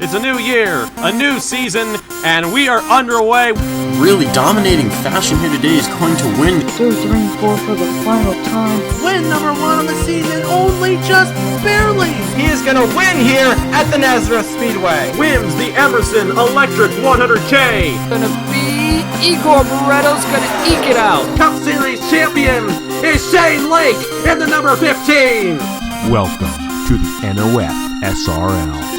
It's a new year, a new season, and we are underway. Really dominating fashion here today is going to win. 3-4 for the final time. Win number 1 on the season, only just barely. He is going to win here at the Nazareth Speedway. Wins the Emerson Electric 100K. Gonna be Igor Barretto's gonna eke it out. Cup Series champion is Shane Lake in the number 15. Welcome to the NOFSRL.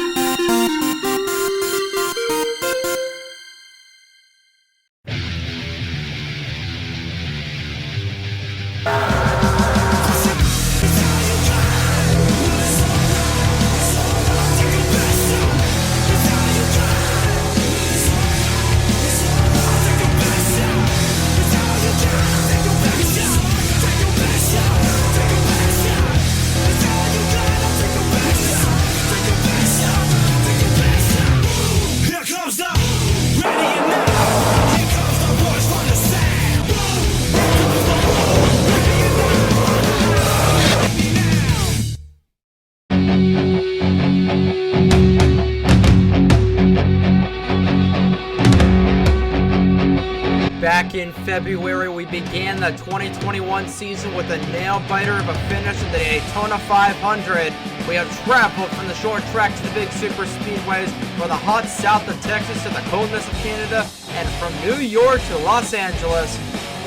Back in February, we began the 2021 season with a nail-biter of a finish at the Daytona 500. We have traveled from the short track to the big super speedways, from the hot south of Texas to the coldness of Canada, and from New York to Los Angeles.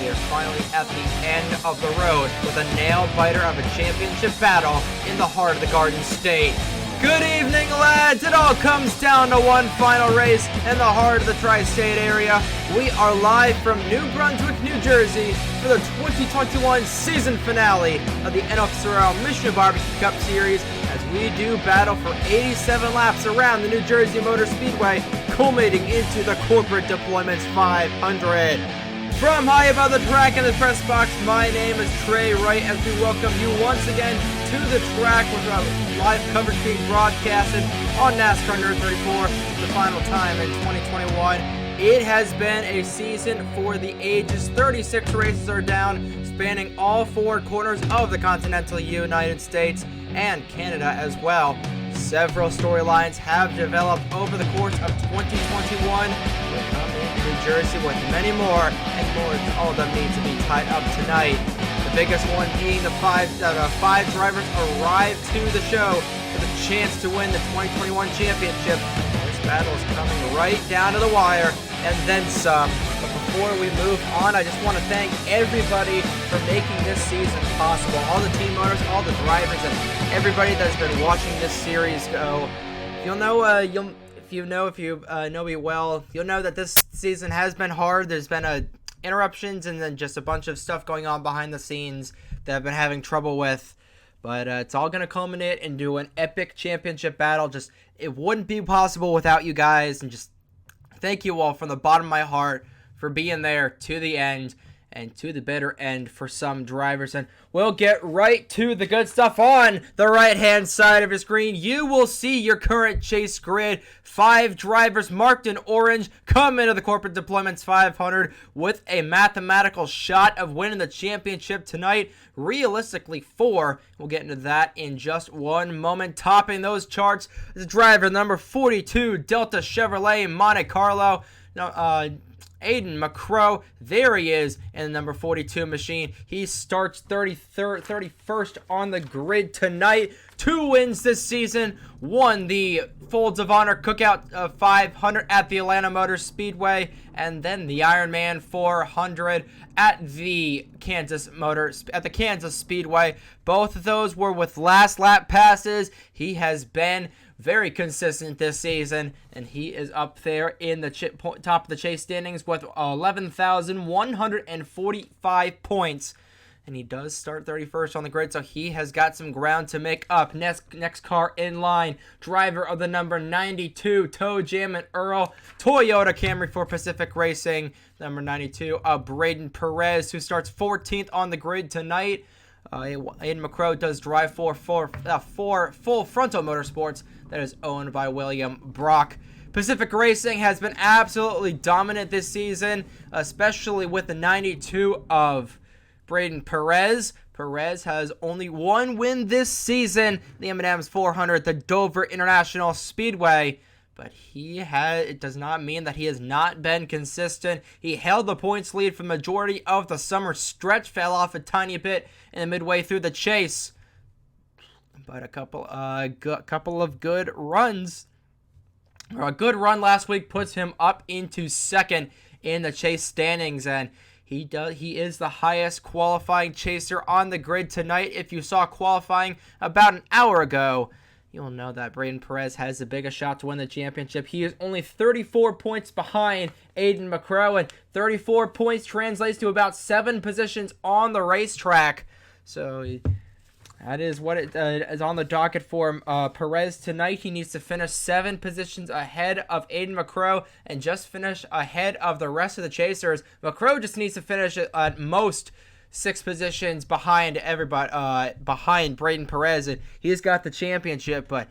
We are finally at the end of the road with a nail-biter of a championship battle in the heart of the Garden State. Good evening, lads. It all comes down to one final race in the heart of the tri-state area. We are live from New Brunswick, New Jersey for the 2021 season finale of the NOFSRL Mission Barbecue Cup Series as we do battle for 87 laps around the New Jersey Motor Speedway, culminating into the Corporate Deployments 500. From high above the track in the press box, my name is Trey Wright as we welcome you once again to the track with our live coverage being broadcasted on NASCAR Nerd 34 for the final time in 2021. It has been a season for the ages. 36 races are down, spanning all four corners of the continental United States and Canada as well. Several storylines have developed over the course of 2021. We'll come in New Jersey with many more, and more, all of them need to be tied up tonight. The biggest one being the five drivers arrived to the show with a chance to win the 2021 championship. This battle is coming right down to the wire, and then some. But before we move on, I just want to thank everybody for making this season possible. All the team owners, all the drivers, and everybody that's been watching this series go. If you know me well, you'll know that this season has been hard. There's been interruptions and then just a bunch of stuff going on behind the scenes that I've been having trouble with. But it's all going to culminate into an epic championship battle. Just, it wouldn't be possible without you guys. And just thank you all from the bottom of my heart for being there to the end and to the bitter end for some drivers. And we'll get right to the good stuff. On the right-hand side of your screen, you will see your current chase grid. 5 drivers marked in orange come into the Corporate Deployments 500 with a mathematical shot of winning the championship tonight. Realistically, 4. We'll get into that in just one moment. Topping those charts is driver number 42, Delta Chevrolet Monte Carlo. Aiden MacCrow, there he is in the number 42 machine. He starts 31st on the grid tonight. 2 wins this season. Won the Folds of Honor Cookout 500 at the Atlanta Motor Speedway, and then the Ironman 400 at the Kansas Speedway. Both of those were with last lap passes. He has been very consistent this season, and he is up there in the top of the chase standings with 11,145 points. And he does start 31st on the grid, so he has got some ground to make up. Next car in line, driver of the number 92, Toe Jam and Earl, Toyota Camry for Pacific Racing. Number 92, Braden Perez, who starts 14th on the grid tonight. Aiden MacCrow does drive for Full Frontal Motorsports that is owned by William Brock. Pacific Racing has been absolutely dominant this season, especially with the 92 of Braden Perez. Perez has only one win this season, the M&M's 400 at the Dover International Speedway. but it does not mean that he has not been consistent. He held the points lead for the majority of the summer stretch, fell off a tiny bit in the midway through the chase, but a couple of good runs, or a good run last week puts him up into second in the chase standings, and he is the highest qualifying chaser on the grid tonight. If you saw qualifying about an hour ago, you'll know that Braden Perez has the biggest shot to win the championship. He is only 34 points behind Aiden MacCrow, and 34 points translates to about 7 positions on the racetrack. So that is what it is on the docket for Perez tonight. He needs to finish 7 positions ahead of Aiden MacCrow and just finish ahead of the rest of the chasers. MacCrow just needs to finish at most 6 positions behind everybody, behind Braden Perez, and he's got the championship, but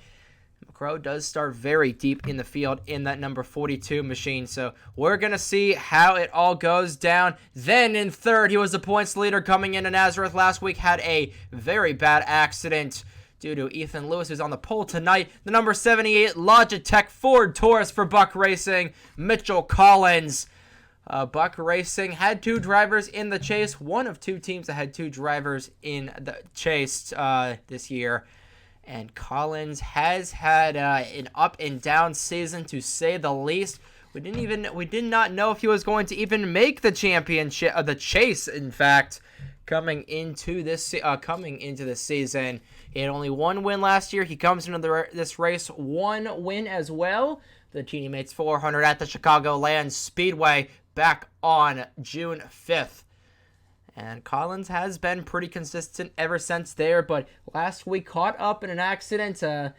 MacCrow does start very deep in the field in that number 42 machine, so we're going to see how it all goes down. Then in third, he was the points leader coming into Nazareth last week, had a very bad accident due to Ethan Lewis, who's on the pole tonight. The number 78 Logitech Ford Taurus for Buck Racing, Mitchell Collins. Buck Racing had 2 drivers in the chase, one of 2 teams that had 2 drivers in the chase this year. And Collins has had an up and down season, to say the least. We did not know if he was going to even make the championship, the chase. In fact, coming into this season, he had only 1 win last year. He comes into this race 1 win as well. The Teammates 400 at the Chicagoland Speedway back on June 5th. And Collins has been pretty consistent ever since there, but last week caught up in an accident. That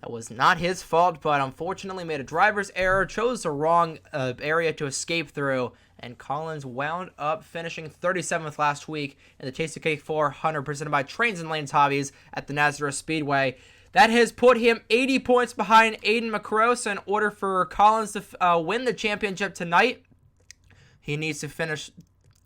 was not his fault, but unfortunately made a driver's error, chose the wrong area to escape through, and Collins wound up finishing 37th last week in the Chase UK 400 presented by Trains and Lanes Hobbies at the Nazareth Speedway. That has put him 80 points behind Aiden MacCrow, so in order for Collins to win the championship tonight, he needs to finish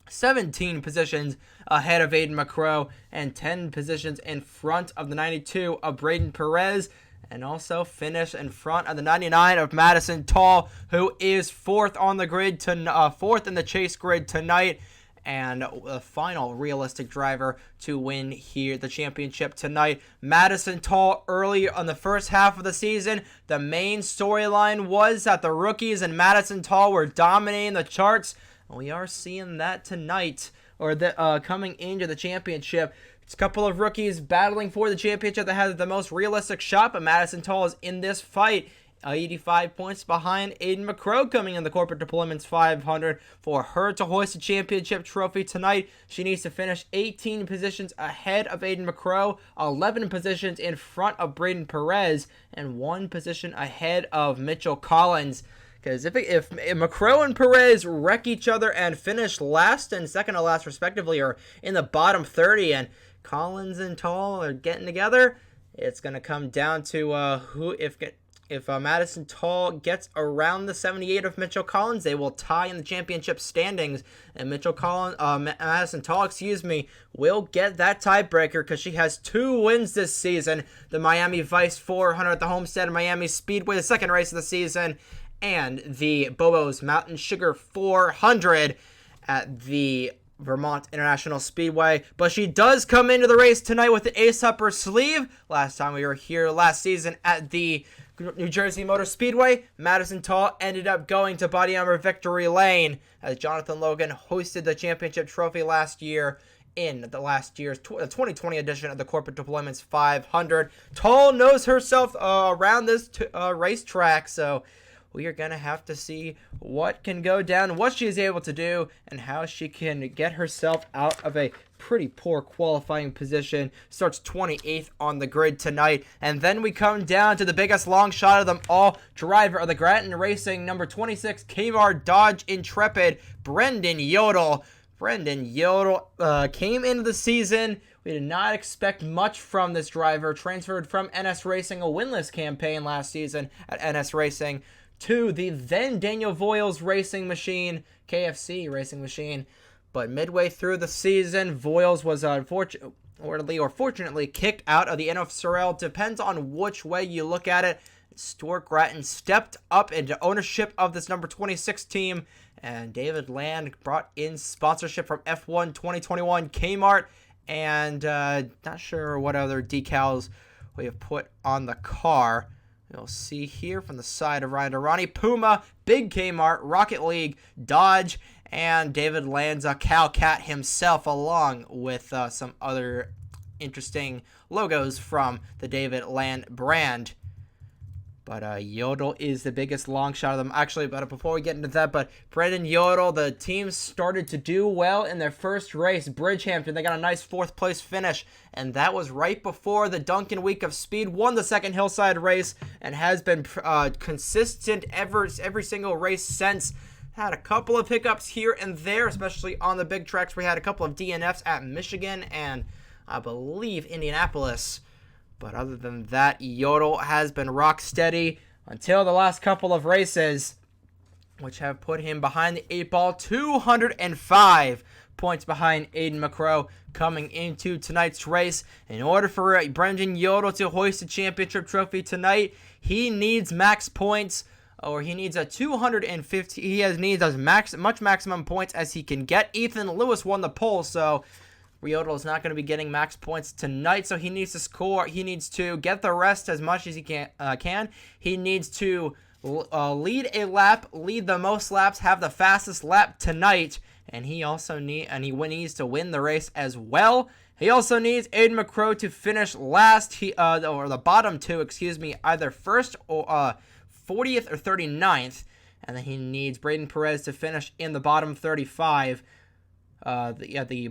17 positions ahead of Aiden MacCrow and 10 positions in front of the 92 of Braden Perez, and also finish in front of the 99 of Madison Taul, who is 4th on the grid, 4th in the chase grid tonight, and the final realistic driver to win here the championship tonight. Madison Taul, early on the first half of the season, the main storyline was that the rookies and Madison Taul were dominating the charts. We are seeing that tonight, or coming into the championship. It's a couple of rookies battling for the championship that has the most realistic shot, but Madison Taul is in this fight. 85 points behind Aiden MacCrow coming in the Corporate Deployments 500. For her to hoist the championship trophy tonight, she needs to finish 18 positions ahead of Aiden MacCrow, 11 positions in front of Braden Perez, and 1 position ahead of Mitchell Collins. Because if MacCrow and Perez wreck each other and finish last and second to last respectively, or in the bottom 30, and Collins and Taul are getting together, it's going to come down to if Madison Taul gets around the 78 of Mitchell Collins, they will tie in the championship standings, and Madison Taul, will get that tiebreaker because she has 2 wins this season: the Miami Vice 400 at the Homestead and Miami Speedway, the second race of the season, and the Bobo's Mountain Sugar 400 at the Vermont International Speedway. But she does come into the race tonight with the ace up her sleeve. Last time we were here last season at the New Jersey Motor Speedway, Madison Taul ended up going to Body Armor Victory Lane as Jonathan Logan hosted the championship trophy last year in the last year's 2020 edition of the Corporate Deployments 500. Taul knows herself around this racetrack, so we are going to have to see what can go down, what she is able to do, and how she can get herself out of a pretty poor qualifying position. Starts 28th on the grid tonight. And then we come down to the biggest long shot of them all, driver of the Grattan Racing, number 26, Kmart Dodge Intrepid, Brendan Yodal. Brendan Yodal came into the season. We did not expect much from this driver. Transferred from NS Racing, a winless campaign last season at NS Racing, to the then Daniel Voiles racing machine, KFC racing machine. But midway through the season, Voiles was fortunately kicked out of the NOFSRL. Depends on which way you look at it. Stuart Grattan stepped up into ownership of this number 26 team, and David Land brought in sponsorship from F1 2021 Kmart, and not sure what other decals we have put on the car. You'll see here from the side of Ryan Durrani, Puma, Big Kmart, Rocket League, Dodge, and David Land's Cow Cat himself, along with some other interesting logos from the David Land brand. But Yodal is the biggest long shot of them. Actually, but before we get into that, but Brendan Yodal, the team started to do well in their first race, Bridgehampton. They got a nice 4th place finish, and that was right before the Duncan Week of Speed won the second Hillside race and has been consistent every single race since. Had a couple of hiccups here and there, especially on the big tracks. We had a couple of DNFs at Michigan and I believe Indianapolis. But other than that, Yodal has been rock steady until the last couple of races, which have put him behind the 8 ball, 205 points behind Aiden MacCrow coming into tonight's race. In order for Brendan Yodal to hoist the championship trophy tonight, he needs max points, or he needs a 250. He needs as much maximum points as he can get. Ethan Lewis won the pole, so Yodal is not going to be getting max points tonight, so he needs to score. He needs to get the rest as much as he can. He needs to lead a lap, lead the most laps, have the fastest lap tonight, and he needs to win the race as well. He also needs Aiden MacCrow to finish last, or the bottom two, either first or 40th or 39th, and then he needs Braden Perez to finish in the bottom 35. The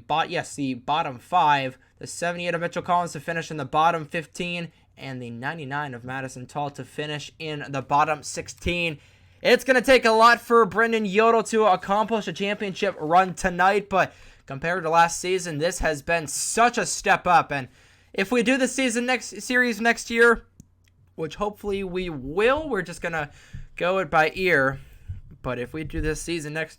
bottom 5, the 78 of Mitchell Collins to finish in the bottom 15, and the 99 of Madison Taul to finish in the bottom 16. It's going to take a lot for Brendan Yodal to accomplish a championship run tonight, but compared to last season, this has been such a step up, and if we do the series next year, which hopefully we will, we're just going to go it by ear, but if we do this season next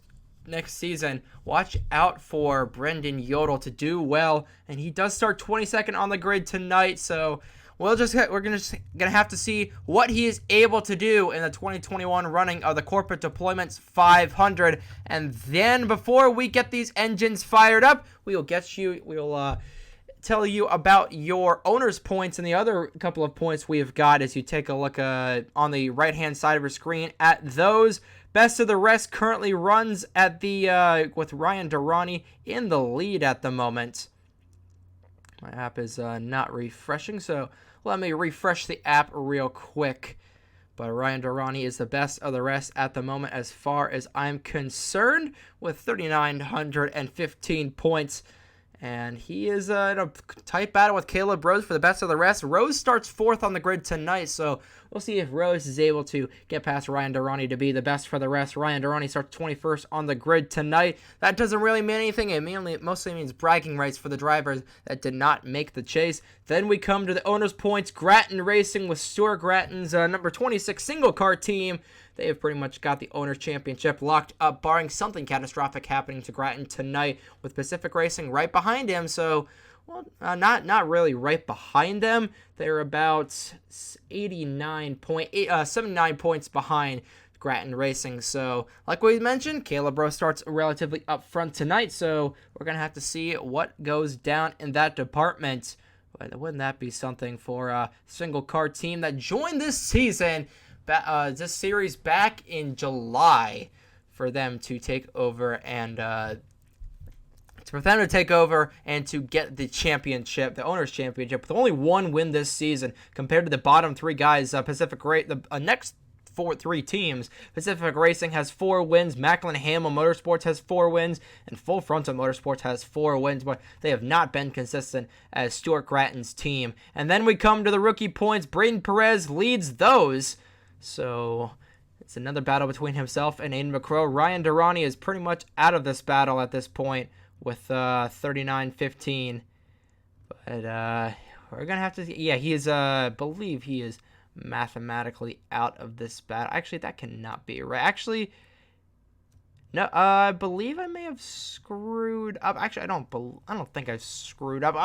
season, watch out for Brendan Yodal to do well, and he does start 22nd on the grid tonight, so we're gonna have to see what he is able to do in the 2021 running of the Corporate Deployments 500. And then before we get these engines fired up, we'll tell you about your owner's points and the other couple of points we've got as you take a look on the right hand side of your screen at those. Best of the Rest currently runs at with Ryan Durrani in the lead at the moment. My app is not refreshing, so let me refresh the app real quick. But Ryan Durrani is the best of the rest at the moment as far as I'm concerned, with 3,915 points. And he is in a tight battle with Caleb Rose for the best of the rest. Rose starts 4th on the grid tonight, so we'll see if Rose is able to get past Ryan Durrani to be the best for the rest. Ryan Durrani starts 21st on the grid tonight. That doesn't really mean anything. It mostly means bragging rights for the drivers that did not make the chase. Then we come to the owner's points. Grattan Racing with Stuart Grattan's number 26 single car team. They have pretty much got the owner's championship locked up, barring something catastrophic happening to Grattan tonight, with Pacific Racing right behind him. So, not really right behind them. They're about 79 points behind Grattan Racing. So, like we mentioned, Caleb Rose starts relatively up front tonight. So, we're going to have to see what goes down in that department. But wouldn't that be something for a single car team that joined this season? This series back in July, for them to take over and to get the championship, the owner's championship, with only one win this season compared to the bottom 3 guys. The next three teams, Pacific Racing has 4 wins, Macklin Hamill Motorsports has 4 wins, and Full Frontal Motorsports has 4 wins, but they have not been consistent as Stuart Grattan's team. And then we come to the rookie points. Braden Perez leads those. So it's another battle between himself and Aiden MacCrow. Ryan Durrani is pretty much out of this battle at this point with 39-15. But we're going to have to... Yeah, he is... believe he is mathematically out of this battle. Actually, that cannot be right. Actually, no, I believe I may have screwed up. Actually, I don't think I screwed up.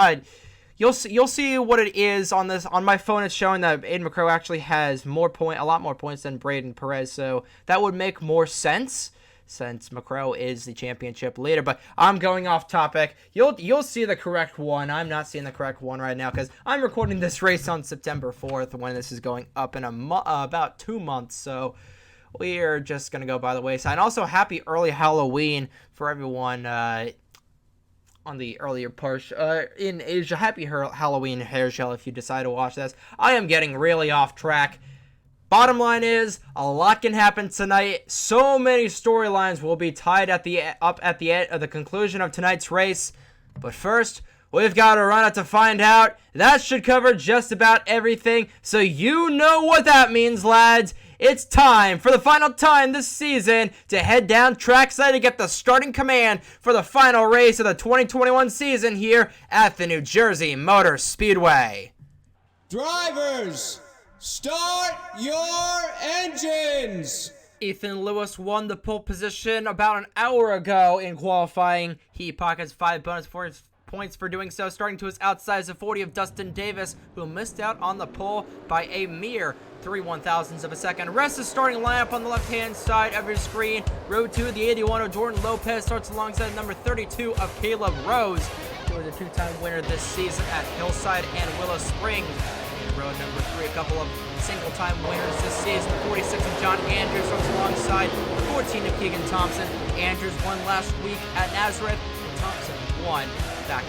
You'll see what it is on this. On my phone, it's showing that Aiden MacCrow actually has a lot more points than Braden Perez, so that would make more sense since MacCrow is the championship leader. But I'm going off topic. You'll see the correct one. I'm not seeing the correct one right now because I'm recording this race on September 4th when this is going up in about 2 months. So we are just gonna go by the wayside. And also, happy early Halloween for everyone. On the earlier push in Asia. Happy Halloween, Hairshell, if you decide to watch this. I am getting really off track. Bottom line is, a lot can happen tonight. So many storylines will be tied at the end of the conclusion of tonight's race. But first, we've got to run it to find out. That should cover just about everything. So you know what that means, lads. It's time, for the final time this season, to head down trackside to get the starting command for the final race of the 2021 season here at the New Jersey Motor Speedway. Drivers, start your engines! Ethan Lewis won the pole position about an hour ago in qualifying. He pockets 5 bonus points for doing so, starting to his outside is a 40 of Dustin Davis, who missed out on the pole by a mere 3/1000ths of a second. Rest is starting lineup on the left-hand side of your screen. Row 2, the 81 of Jordan Lopez starts alongside number 32 of Caleb Rose, who was a 2-time winner this season at Hillside and Willow Springs. In row number 3, a couple of single-time winners this season. The 46 of John Andrews starts alongside the 14 of Keegan Thompson. Andrews won last week at Nazareth, and Thompson won back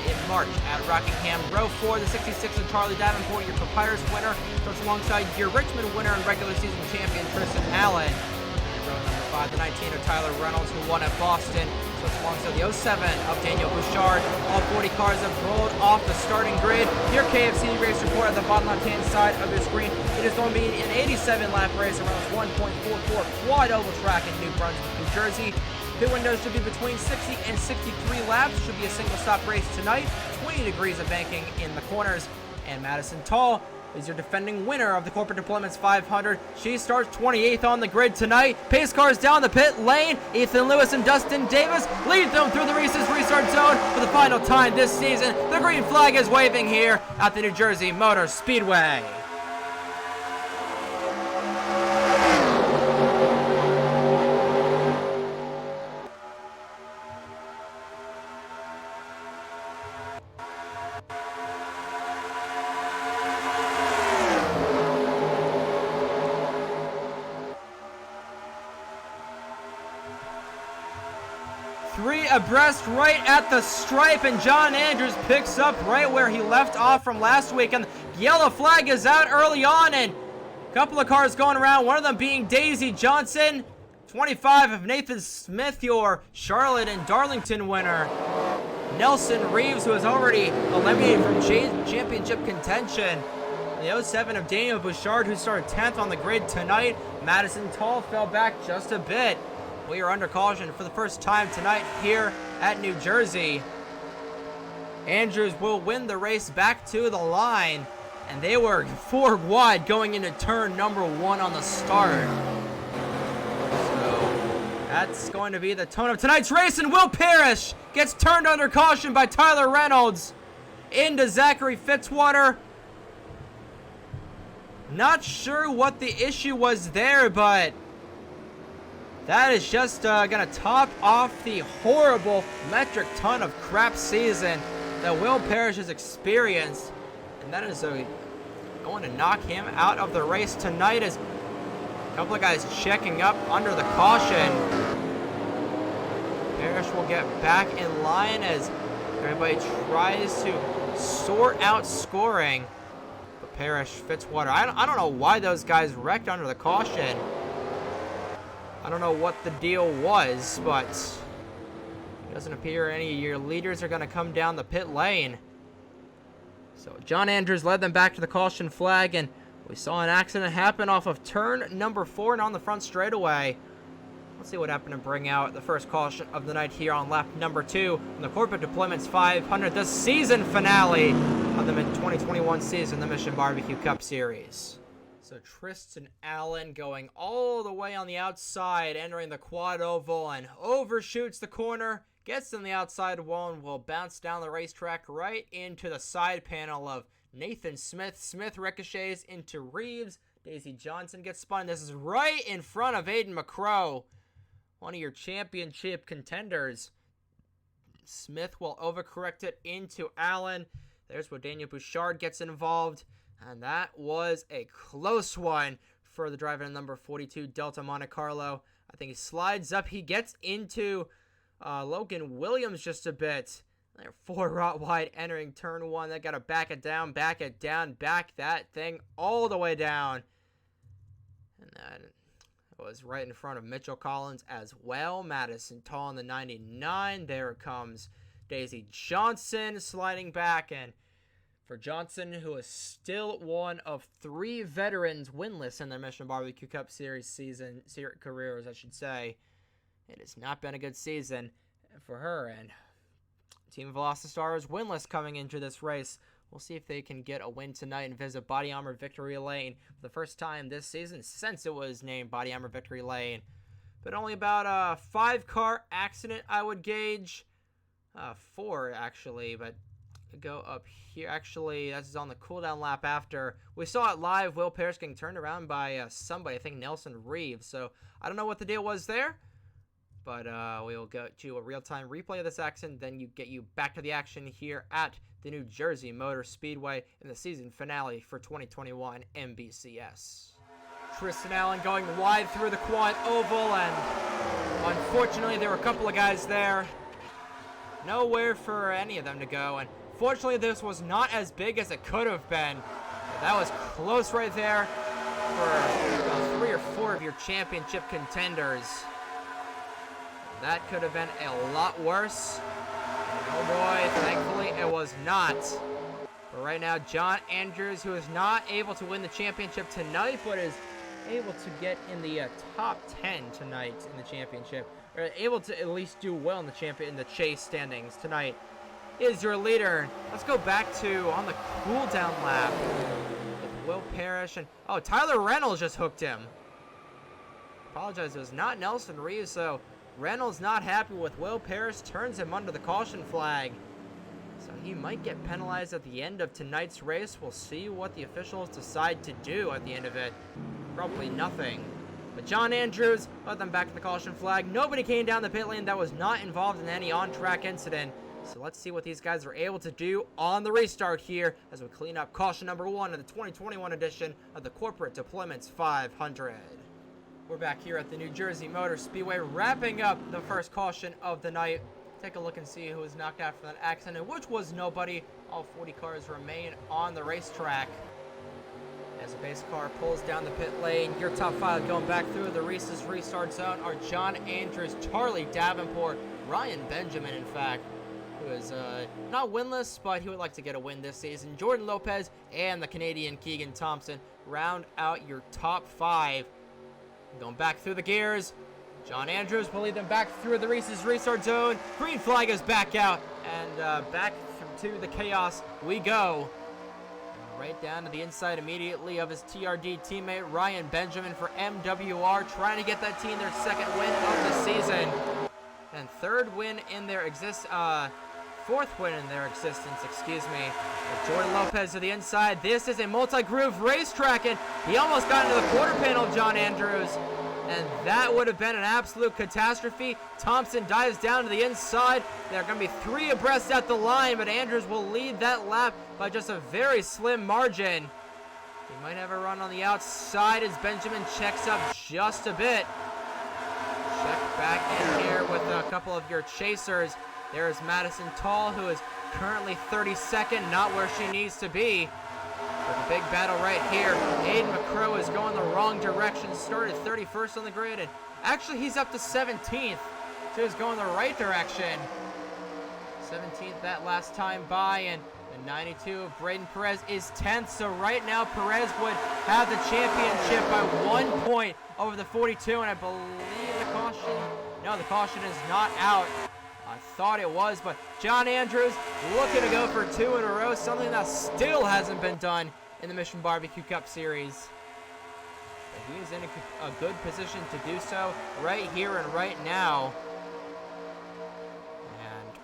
in March at Rockingham. Row 4, the 66 of Charlie Davenport, your Papyrus winner, starts alongside your Richmond winner and regular season champion Tristan Allen. In row number 5, the 19 of Tyler Reynolds, who won at Boston, starts alongside the 07 of Daniel Bouchard. All 40 cars have rolled off the starting grid. Your KFC race report at the bottom left-hand side of your screen. It is going to be an 87-lap race around 1.44 quad oval track in New Brunswick, New Jersey. Pit windows should be between 60 and 63 laps. Should be a single-stop race tonight. 20 degrees of banking in the corners. And Madison Taul is your defending winner of the Corporate Deployments 500. She starts 28th on the grid tonight. Pace cars down the pit lane. Ethan Lewis and Dustin Davis lead them through the race's restart zone for the final time this season. The green flag is waving here at the New Jersey Motor Speedway. Three abreast right at the stripe, and John Andrews picks up right where he left off from last week, and the yellow flag is out early on, and a couple of cars going around, one of them being Daisy Johnson, 25 of Nathan Smith, your Charlotte and Darlington winner. Nelson Reeves, who is already eliminated from championship contention. The 07 of Daniel Bouchard, who started 10th on the grid tonight. Madison Taul fell back just a bit. We are under caution for the first time tonight here at New Jersey. Andrews will win the race back to the line, and they were 4 wide going into turn number 1 on the start. So that's going to be the tone of tonight's race, and Will Parrish gets turned under caution by Tyler Reynolds into Zachary Fitzwater. Not sure what the issue was there, but that is just going to top off the horrible metric ton of crap season that Will Parrish has experienced. And that is going to knock him out of the race tonight as a couple of guys checking up under the caution. Parrish will get back in line as everybody tries to sort out scoring. But Parrish, Fitzwater, I don't know why those guys wrecked under the caution. I don't know what the deal was, but it doesn't appear any of your leaders are going to come down the pit lane. So John Andrews led them back to the caution flag, and we saw an accident happen off of turn number 4 and on the front straightaway. Let's see what happened to bring out the first caution of the night here on lap number 2 in the Corporate Deployments 500, the season finale of the 2021 season, the Mission Barbecue Cup Series. So Tristan Allen going all the way on the outside, entering the quad oval, and overshoots the corner, gets in the outside wall and will bounce down the racetrack right into the side panel of Nathan Smith. Smith ricochets into Reeves. Daisy Johnson gets spun. This is right in front of Aiden MacCrow, one of your championship contenders. Smith will overcorrect it into Allen. There's where Daniel Bouchard gets involved. And that was a close one for the driver in number 42, Delta Monte Carlo. I think he slides up. He gets into Logan Williams just a bit. They're 4 rot wide entering turn 1. They got to back it down, back that thing all the way down. And then it was right in front of Mitchell Collins as well. Madison Taul in the 99. There comes Daisy Johnson sliding back. And for Johnson, who is still one of 3 veterans winless in their Mission Barbecue Cup Series careers, I should say, it has not been a good season for her. And Team Velocity is winless coming into this race. We'll see if they can get a win tonight and visit Body Armor Victory Lane for the first time this season since it was named Body Armor Victory Lane. But only about a 5-car accident, I would gauge. 4, actually, but go up here. Actually, that's on the cooldown lap after. We saw it live. Will Perez getting turned around by somebody, I think Nelson Reeves. So I don't know what the deal was there. But we will go to a real-time replay of this accident, then get you back to the action here at the New Jersey Motor Speedway in the season finale for 2021 MBCS. Tristan Allen going wide through the quad oval, and unfortunately there were a couple of guys there. Nowhere for any of them to go, and fortunately this was not as big as it could have been. That was close right there for about 3 or 4 of your championship contenders. That could have been a lot worse. Oh boy, thankfully it was not. But right now, John Andrews, who is not able to win the championship tonight, but is able to get in the top 10 tonight in the championship, or able to at least do well in the chase standings tonight, is your leader. Let's go back to on the cooldown lap with Will Parrish and Tyler Reynolds just hooked him. Apologize, it was not Nelson Reeves, so Reynolds not happy with Will Parrish, turns him under the caution flag. So he might get penalized at the end of tonight's race. We'll see what the officials decide to do at the end of it. Probably nothing. But John Andrews let them back to the caution flag. Nobody came down the pit lane that was not involved in any on-track incident. So let's see what these guys are able to do on the restart here as we clean up caution number 1 of the 2021 edition of the Corporate Deployments 500. We're back here at the New Jersey Motor Speedway, wrapping up the first caution of the night. Take a look and see who was knocked out from that accident, which was nobody. All 40 cars remain on the racetrack. As the base car pulls down the pit lane, your top 5 going back through the Reese's restart zone are John Andrews, Charlie Davenport, Ryan Benjamin, in fact, who is not winless, but he would like to get a win this season. Jordan Lopez and the Canadian Keegan Thompson round out your top 5. Going back through the gears, John Andrews will lead them back through the Reese's restart zone. Green flag is back out, and back to the chaos we go. Right down to the inside immediately of his TRD teammate, Ryan Benjamin for MWR, trying to get that team their 2nd win of the season. And 4th win in their existence, excuse me. With Jordan Lopez to the inside. This is a multi-groove racetrack, and he almost got into the quarter panel of John Andrews. And that would have been an absolute catastrophe. Thompson dives down to the inside. There are going to be 3 abreast at the line, but Andrews will lead that lap by just a very slim margin. He might have a run on the outside as Benjamin checks up just a bit. Check back in here with a couple of your chasers. There's Madison Taul, who is currently 32nd, not where she needs to be. But the big battle right here. Aiden MacCrow is going the wrong direction. Started 31st on the grid, and actually he's up to 17th. So he's going the right direction. 17th that last time by, and the 92 of Braden Perez is 10th. So right now Perez would have the championship by 1 point over the 42, and I believe the caution. No, the caution is not out. I thought it was, but John Andrews looking to go for 2 in a row, something that still hasn't been done in the Mission Barbecue Cup Series. But he is in a good position to do so right here and right now.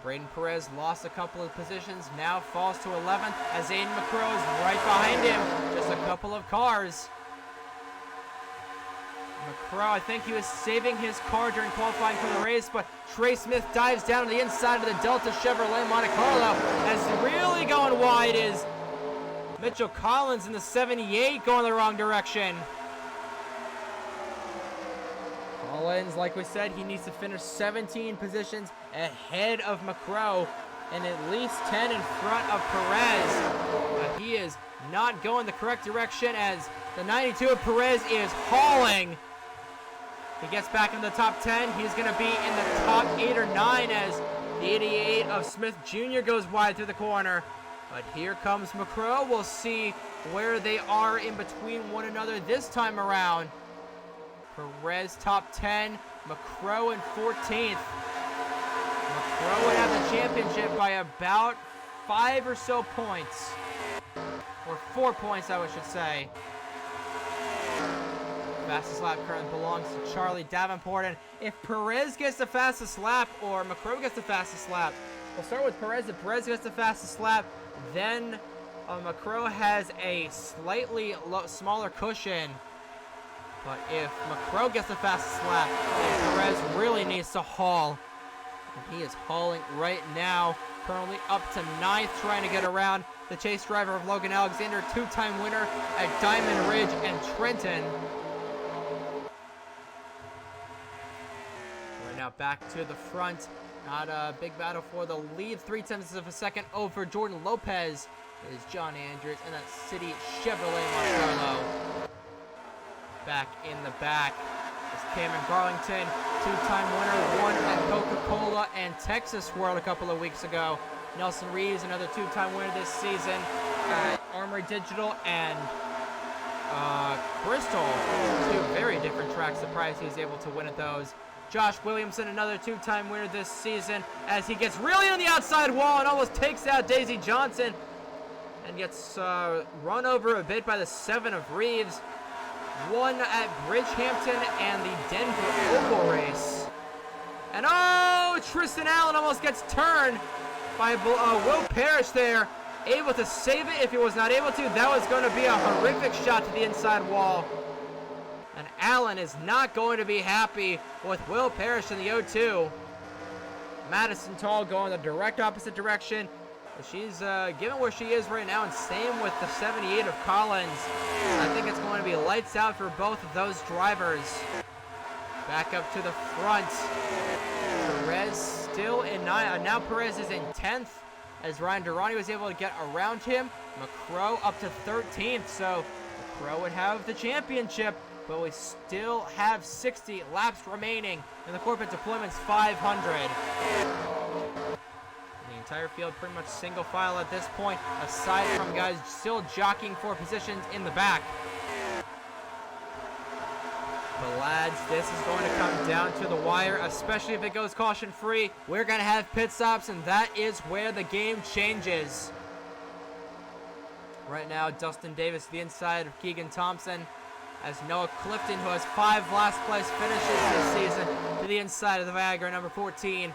Braden Perez lost a couple of positions, now falls to 11th as Aiden MacCrow is right behind him. Just a couple of cars. MacCrow, I think he was saving his car during qualifying for the race, but Trey Smith dives down to the inside of the Delta Chevrolet Monte Carlo. As really going wide is Mitchell Collins in the 78 going the wrong direction. Collins, like we said, he needs to finish 17 positions ahead of MacCrow and at least 10 in front of Perez. But he is not going the correct direction as the 92 of Perez is hauling. He gets back in the top 10. He's going to be in the top 8 or 9 as the 88 of Smith Jr. goes wide through the corner. But here comes MacCrow. We'll see where they are in between one another this time around. Perez top 10, MacCrow in 14th. MacCrow would have the championship by about 5 or so points. Or 4 points, I should say. Fastest lap currently belongs to Charlie Davenport. And if Perez gets the fastest lap or MacCrow gets the fastest lap, we'll start with Perez. If Perez gets the fastest lap, then MacCrow has a slightly smaller cushion. But if MacCrow gets the fastest lap, then Perez really needs to haul. And he is hauling right now, currently up to 9th, trying to get around the chase driver of Logan Alexander, two-time winner at Diamond Ridge and Trenton. Right now back to the front. Not a big battle for the lead. 0.3 of a second over Jordan Lopez is John Andrews and that City Chevrolet Monte Carlo. Back in the back is Cameron Garlington, two-time winner, won at Coca-Cola and Texas World a couple of weeks ago. Nelson Reeves, another two-time winner this season at Armory Digital and Bristol. Two very different tracks. Surprised he was able to win at those. Josh Williamson, another two-time winner this season, as he gets really on the outside wall and almost takes out Daisy Johnson and gets run over a bit by the 7 of Reeves. Won at Bridgehampton and the Denver Oval race. And oh, Tristan Allen almost gets turned by Will Parrish there. Able to save it. If he was not able to, that was going to be a horrific shot to the inside wall. And Allen is not going to be happy with Will Parrish in the 0-2. Madison Taul going the direct opposite direction. She's given where she is right now, and same with the 78 of Collins. I think it's going to be lights out for both of those drivers. Back up to the front. Perez still in 9th. Now Perez is in 10th as Ryan Durrani was able to get around him. MacCrow up to 13th, so MacCrow would have the championship, but we still have 60 laps remaining in the corporate deployment's 500. Entire field pretty much single file at this point, aside from guys still jockeying for positions in the back. But lads, this is going to come down to the wire, especially if it goes caution free. We're going to have pit stops, and that is where the game changes. Right now, Dustin Davis to the inside of Keegan Thompson, as Noah Clifton, who has 5 last place finishes this season, to the inside of the Viagra, number 14.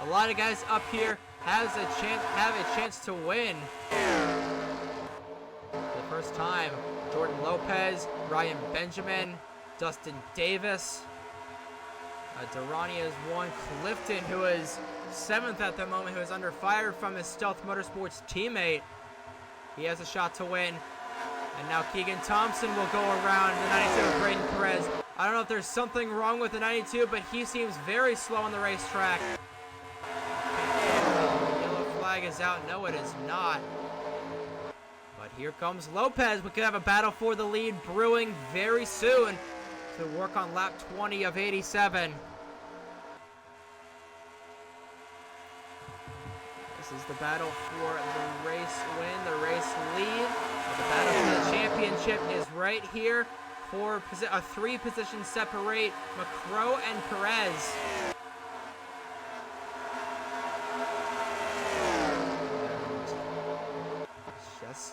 A lot of guys up here have a chance to win. For the first time, Jordan Lopez, Ryan Benjamin, Dustin Davis. Durrani has won. Clifton, who is 7th at the moment, who is under fire from his Stealth Motorsports teammate. He has a shot to win. And now Keegan Thompson will go around the 92 of Braden Perez. I don't know if there's something wrong with the 92, but he seems very slow on the racetrack. Is out. No, it is not. But here comes Lopez. We could have a battle for the lead brewing very soon to work on lap 20 of 87. This is the battle for the race win, the race lead. But the battle for the championship is right here. 3 positions separate MacCrow and Perez.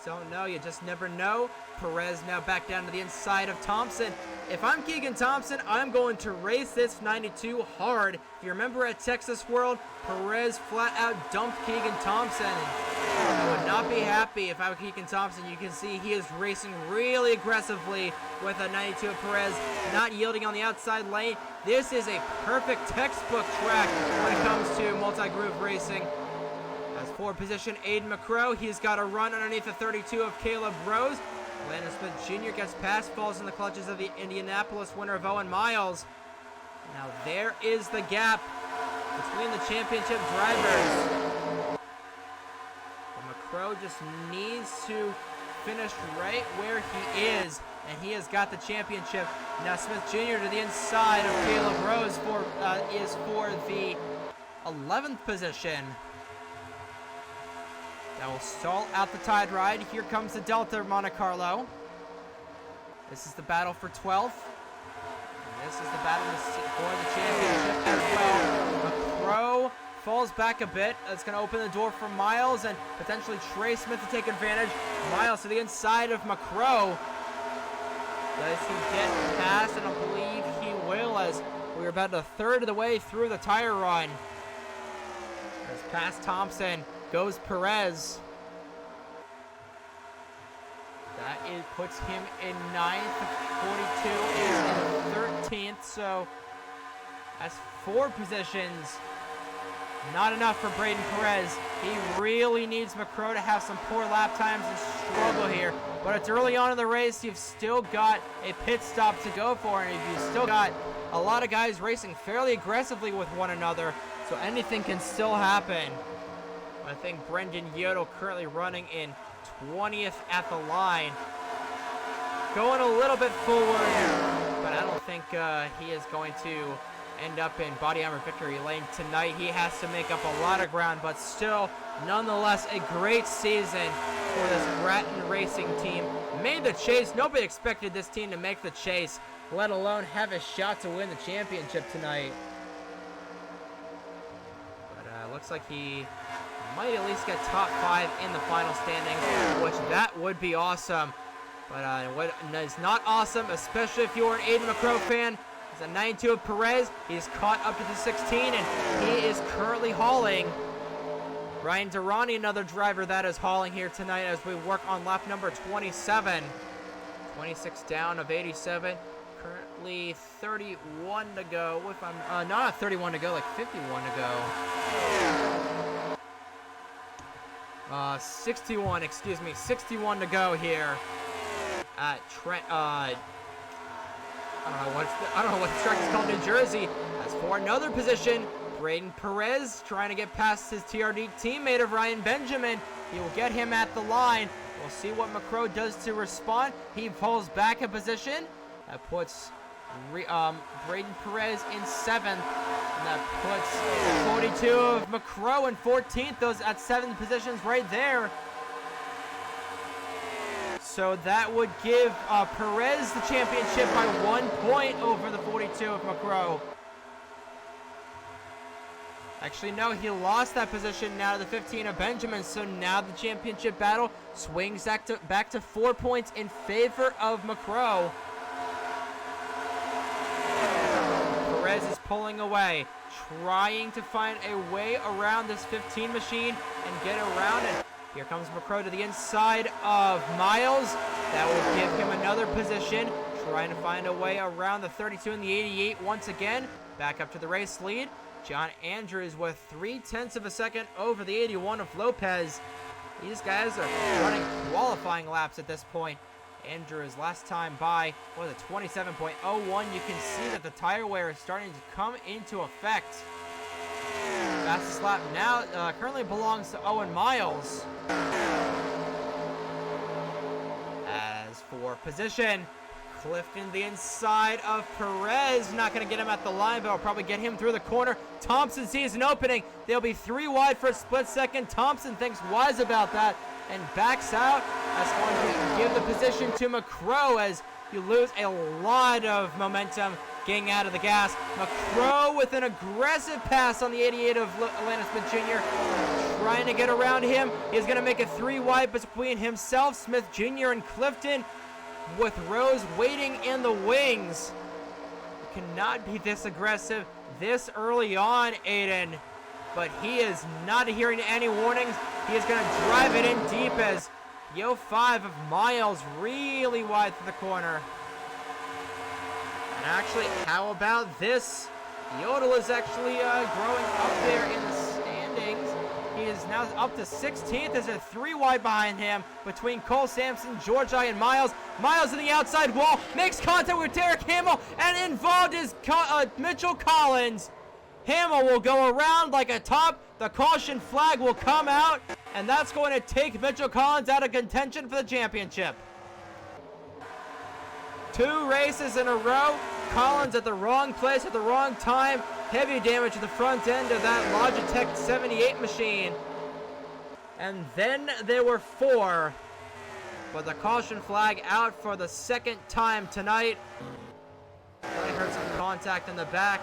just don't know. You just never know. Perez now back down to the inside of Thompson. If I'm Keegan Thompson, I'm going to race this 92 hard. If you remember at Texas World, Perez flat out dumped Keegan Thompson. And I would not be happy if I were Keegan Thompson. You can see he is racing really aggressively with a 92 of Perez, not yielding on the outside lane. This is a perfect textbook track when it comes to multi-groove racing. As forward position, Aiden MacCrow. He's got a run underneath the 32 of Caleb Rose. Landon Smith Jr. gets past, falls in the clutches of the Indianapolis winner of Owen Miles. Now there is the gap between the championship drivers. But MacCrow just needs to finish right where he is, and he has got the championship. Now Smith Jr. to the inside of Caleb Rose is for the 11th position. That will stall out the tide ride. Here comes the Delta of Monte Carlo. This is the battle for 12th. And this is the battle for the championship as well. MacCrow falls back a bit. That's going to open the door for Miles and potentially Trey Smith to take advantage. Miles to the inside of MacCrow. Does he get past? And I believe he will, as we're about a third of the way through the tire run. As past Thompson goes Perez. That puts him in 9th. 42 is in 13th. So that's 4 positions. Not enough for Braden Perez. He really needs MacCrow to have some poor lap times and struggle here. But it's early on in the race. You've still got a pit stop to go for. And you've still got a lot of guys racing fairly aggressively with one another. So anything can still happen. I think Brendan Yodal currently running in 20th at the line. Going a little bit forward, but I don't think he is going to end up in body armor victory lane tonight. He has to make up a lot of ground, but still, nonetheless, a great season for this Grattan Racing team. Made the chase. Nobody expected this team to make the chase, let alone have a shot to win the championship tonight. But looks like he might at least get top 5 in the final standings, which that would be awesome. But what is not awesome, especially if you're an Aiden MacCrow fan, is a 92 of Perez. He's caught up to the 16, and he is currently hauling. Ryan Durrani, another driver that is hauling here tonight as we work on lap number 27. 26 down of 87. Currently 31 to go. If I'm not 31 to go, like 51 to go. 61, excuse me, 61 to go here at Trent. I don't know what the track is called, New Jersey. As for another position, Braden Perez trying to get past his TRD teammate of Ryan Benjamin. He will get him at the line. We'll see what MacCrow does to respond. He pulls back a position. That puts Braden Perez in 7th. And that puts 42 of MacCrow in 14th. Those at 7 positions right there. So that would give Perez the championship by 1 point over the 42 of MacCrow. Actually, no, he lost that position now to the 15 of Benjamin. So now the championship battle swings back to 4 points in favor of MacCrow. Perez is pulling away, trying to find a way around this 15 machine and get around it. Here comes MacCrow to the inside of Miles. That will give him another position, trying to find a way around the 32 and the 88 once again. Back up to the race lead. John Andrews with 0.3 of a second over the 81 of Lopez. These guys are running qualifying laps at this point. Andrews last time by was a 27.01. You can see that the tire wear is starting to come into effect. Fastest lap now currently belongs to Owen Miles. As for position, Clifton the inside of Perez. Not going to get him at the line, but will probably get him through the corner. Thompson sees an opening. They'll be 3 wide for a split second. Thompson thinks wise about that and backs out. That's going to give the position to MacCrow as you lose a lot of momentum getting out of the gas. MacCrow with an aggressive pass on the 88 of Landon Smith Jr. trying to get around him. He's going to make it 3 wide between himself, Smith Jr., and Clifton, with Rose waiting in the wings. You cannot be this aggressive this early on, Aiden. But he is not adhering to any warnings. He is going to drive it in deep as Yo 5 of Miles really wide through the corner. And actually, how about this? Yodal is actually growing up there in the standings. He is now up to 16th. There's a 3 wide behind him between Cole Sampson, George I, and Miles. Miles on the outside wall, makes contact with Derek Hamill, and involved is Mitchell Collins. Hamill will go around like a top. The caution flag will come out, and that's going to take Mitchell Collins out of contention for the championship. 2 races in a row. Collins at the wrong place at the wrong time. Heavy damage to the front end of that Logitech 78 machine. And then there were 4. But the caution flag out for the second time tonight. I heard some contact in the back.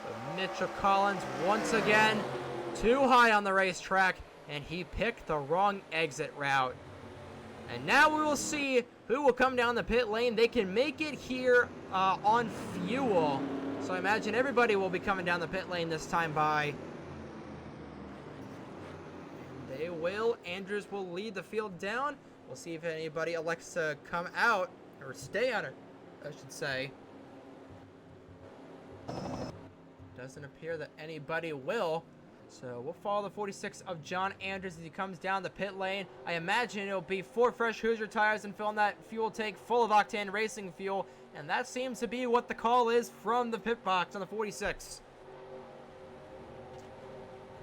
But Mitchell Collins once again too high on the racetrack, and he picked the wrong exit route. And now we will see who will come down the pit lane. They can make it here on fuel. So I imagine everybody will be coming down the pit lane this time by. They will. Andrews will lead the field down. We'll see if anybody elects to come out, or stay out, I should say. Doesn't appear that anybody will. So we'll follow the 46 of John Andrews as he comes down the pit lane. I imagine it'll be 4 fresh Hoosier tires and filling that fuel tank full of octane racing fuel. And that seems to be what the call is from the pit box on the 46.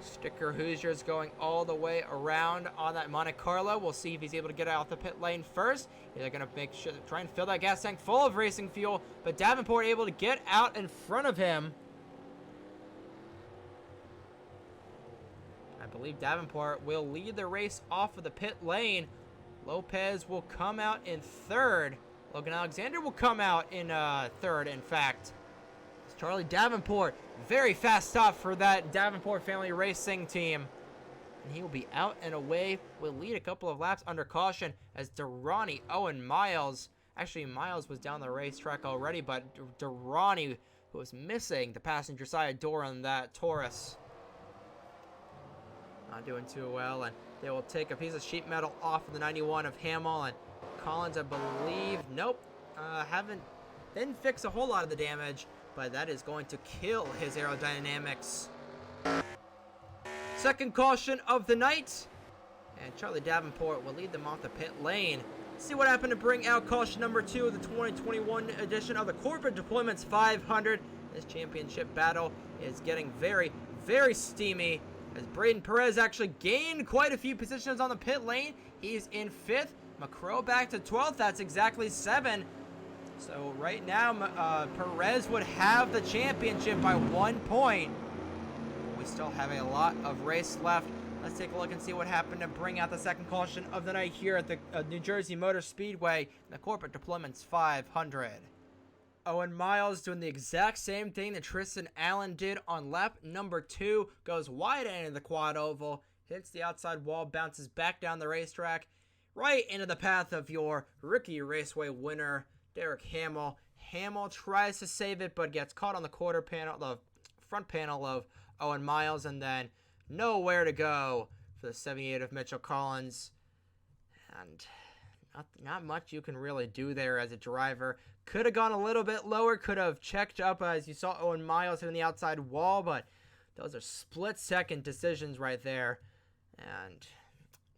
Sticker Hoosiers going all the way around on that Monte Carlo. We'll see if he's able to get out the pit lane first. They're going to make sure to try and fill that gas tank full of racing fuel. But Davenport able to get out in front of him. I believe Davenport will lead the race off of the pit lane. Lopez will come out in 3rd. Logan Alexander will come out in 3rd, in fact. It's Charlie Davenport. Very fast stop for that Davenport family racing team. And he will be out and away. Will lead a couple of laps under caution as Durrani Owen Miles. Actually, Miles was down the racetrack already, but Durrani was missing the passenger side door on that Taurus. Not doing too well, and they will take a piece of sheet metal off of the 91 of Hamill, and Collins, I believe, nope, didn't fix a whole lot of the damage, but that is going to kill his aerodynamics. Second caution of the night, and Charlie Davenport will lead them off the pit lane. See what happened to bring out caution number 2 of the 2021 edition of the Corporate Deployments 500. This championship battle is getting very, very steamy, as Braden Perez actually gained quite a few positions on the pit lane. He's in 5th. MacCrow back to 12th. That's exactly 7. So right now, Perez would have the championship by 1 point. We still have a lot of race left. Let's take a look and see what happened to bring out the second caution of the night here at the New Jersey Motor Speedway in the Corporate Deployments 500. Owen Miles doing the exact same thing that Tristan Allen did on lap number 2. Goes wide into the quad oval, hits the outside wall, bounces back down the racetrack, right into the path of your Rookie Raceway winner, Derek Hamill. Hamill tries to save it, but gets caught on the quarter panel, the front panel of Owen Miles, and then nowhere to go for the 78 of Mitchell Collins. And not much you can really do there as a driver. Could have gone a little bit lower, could have checked up as you saw Owen Miles hitting the outside wall, but those are split-second decisions right there. And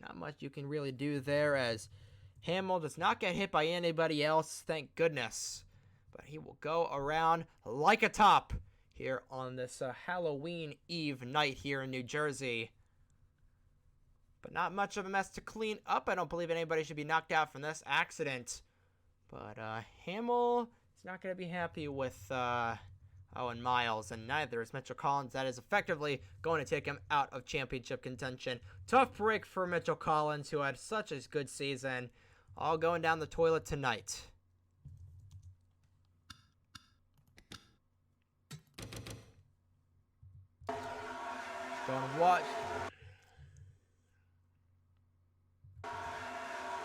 not much you can really do there as Hamill does not get hit by anybody else, thank goodness. But he will go around like a top here on this Halloween Eve night here in New Jersey. But not much of a mess to clean up. I don't believe anybody should be knocked out from this accident. But Hamill is not going to be happy with Owen Miles, and neither is Mitchell Collins. That is effectively going to take him out of championship contention. Tough break for Mitchell Collins, who had such a good season. All going down the toilet tonight.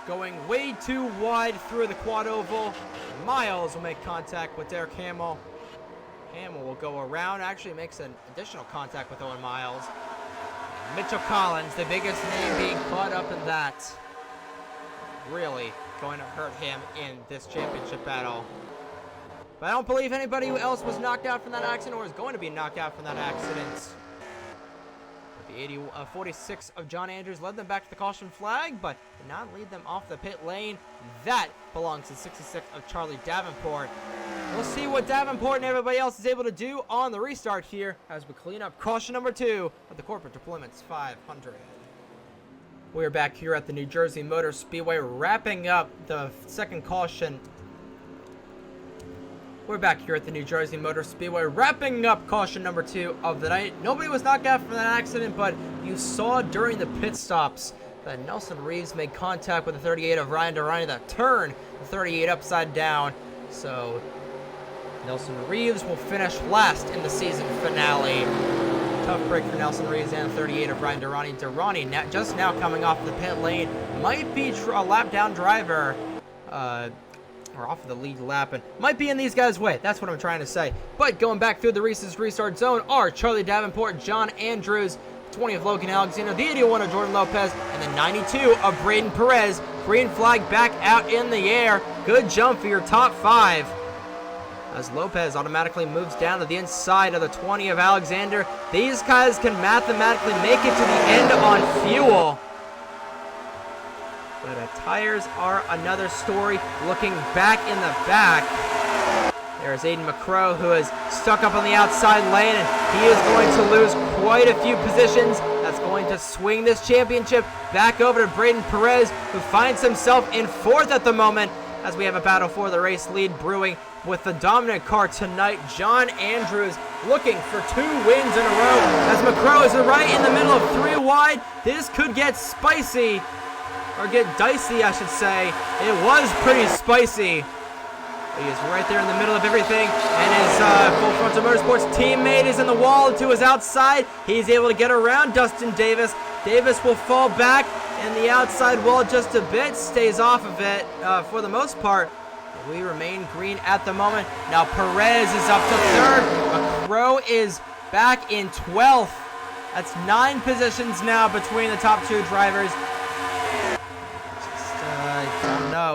Going way too wide through the quad oval. Miles will make contact with Derek Hamill. Hamill will go around, actually makes an additional contact with Owen Miles. Mitchell Collins, the biggest name, being caught up in that. Really going to hurt him in this championship battle. But I don't believe anybody else was knocked out from that accident or is going to be knocked out from that accident. The 46 of John Andrews led them back to the caution flag, but did not lead them off the pit lane. That belongs to 66 of Charlie Davenport. We'll see what Davenport and everybody else is able to do on the restart here as we clean up caution number 2 of the Corporate Deployments 500. We're back here at the New Jersey Motor Speedway wrapping up the second caution. We're back here at the New Jersey Motor Speedway, wrapping up caution number 2 of the night. Nobody was knocked out from that accident, but you saw during the pit stops that Nelson Reeves made contact with the 38 of Ryan Durrani that turned the 38 upside down. So Nelson Reeves will finish last in the season finale. Tough break for Nelson Reeves and 38 of Ryan Durrani. Durrani just now coming off the pit lane, might be a lap down driver. Or off of the lead lap, and might be in these guys' way. That's what I'm trying to say. But going back through the Reese's restart zone are Charlie Davenport, John Andrews, 20 of Logan Alexander, the 81 of Jordan Lopez, and the 92 of Braden Perez. Green flag back out in the air. Good jump for your top 5. As Lopez automatically moves down to the inside of the 20 of Alexander. These guys can mathematically make it to the end on fuel. But tires are another story. Looking back in the back, there's Aiden MacCrow, who is stuck up on the outside lane, and he is going to lose quite a few positions. That's going to swing this championship back over to Braden Perez, who finds himself in 4th at the moment, as we have a battle for the race lead brewing with the dominant car tonight. John Andrews looking for 2 wins in a row, as MacCrow is right in the middle of 3 wide. This could get spicy. Or get dicey, I should say. It was pretty spicy. He is right there in the middle of everything. And his Full Frontal Motorsports teammate is in the wall to his outside. He's able to get around Dustin Davis. Davis will fall back in the outside wall just a bit. Stays off of it for the most part. We remain green at the moment. Now Perez is up to 3rd. MacCrow is back in 12th. That's 9 positions now between the top 2 drivers.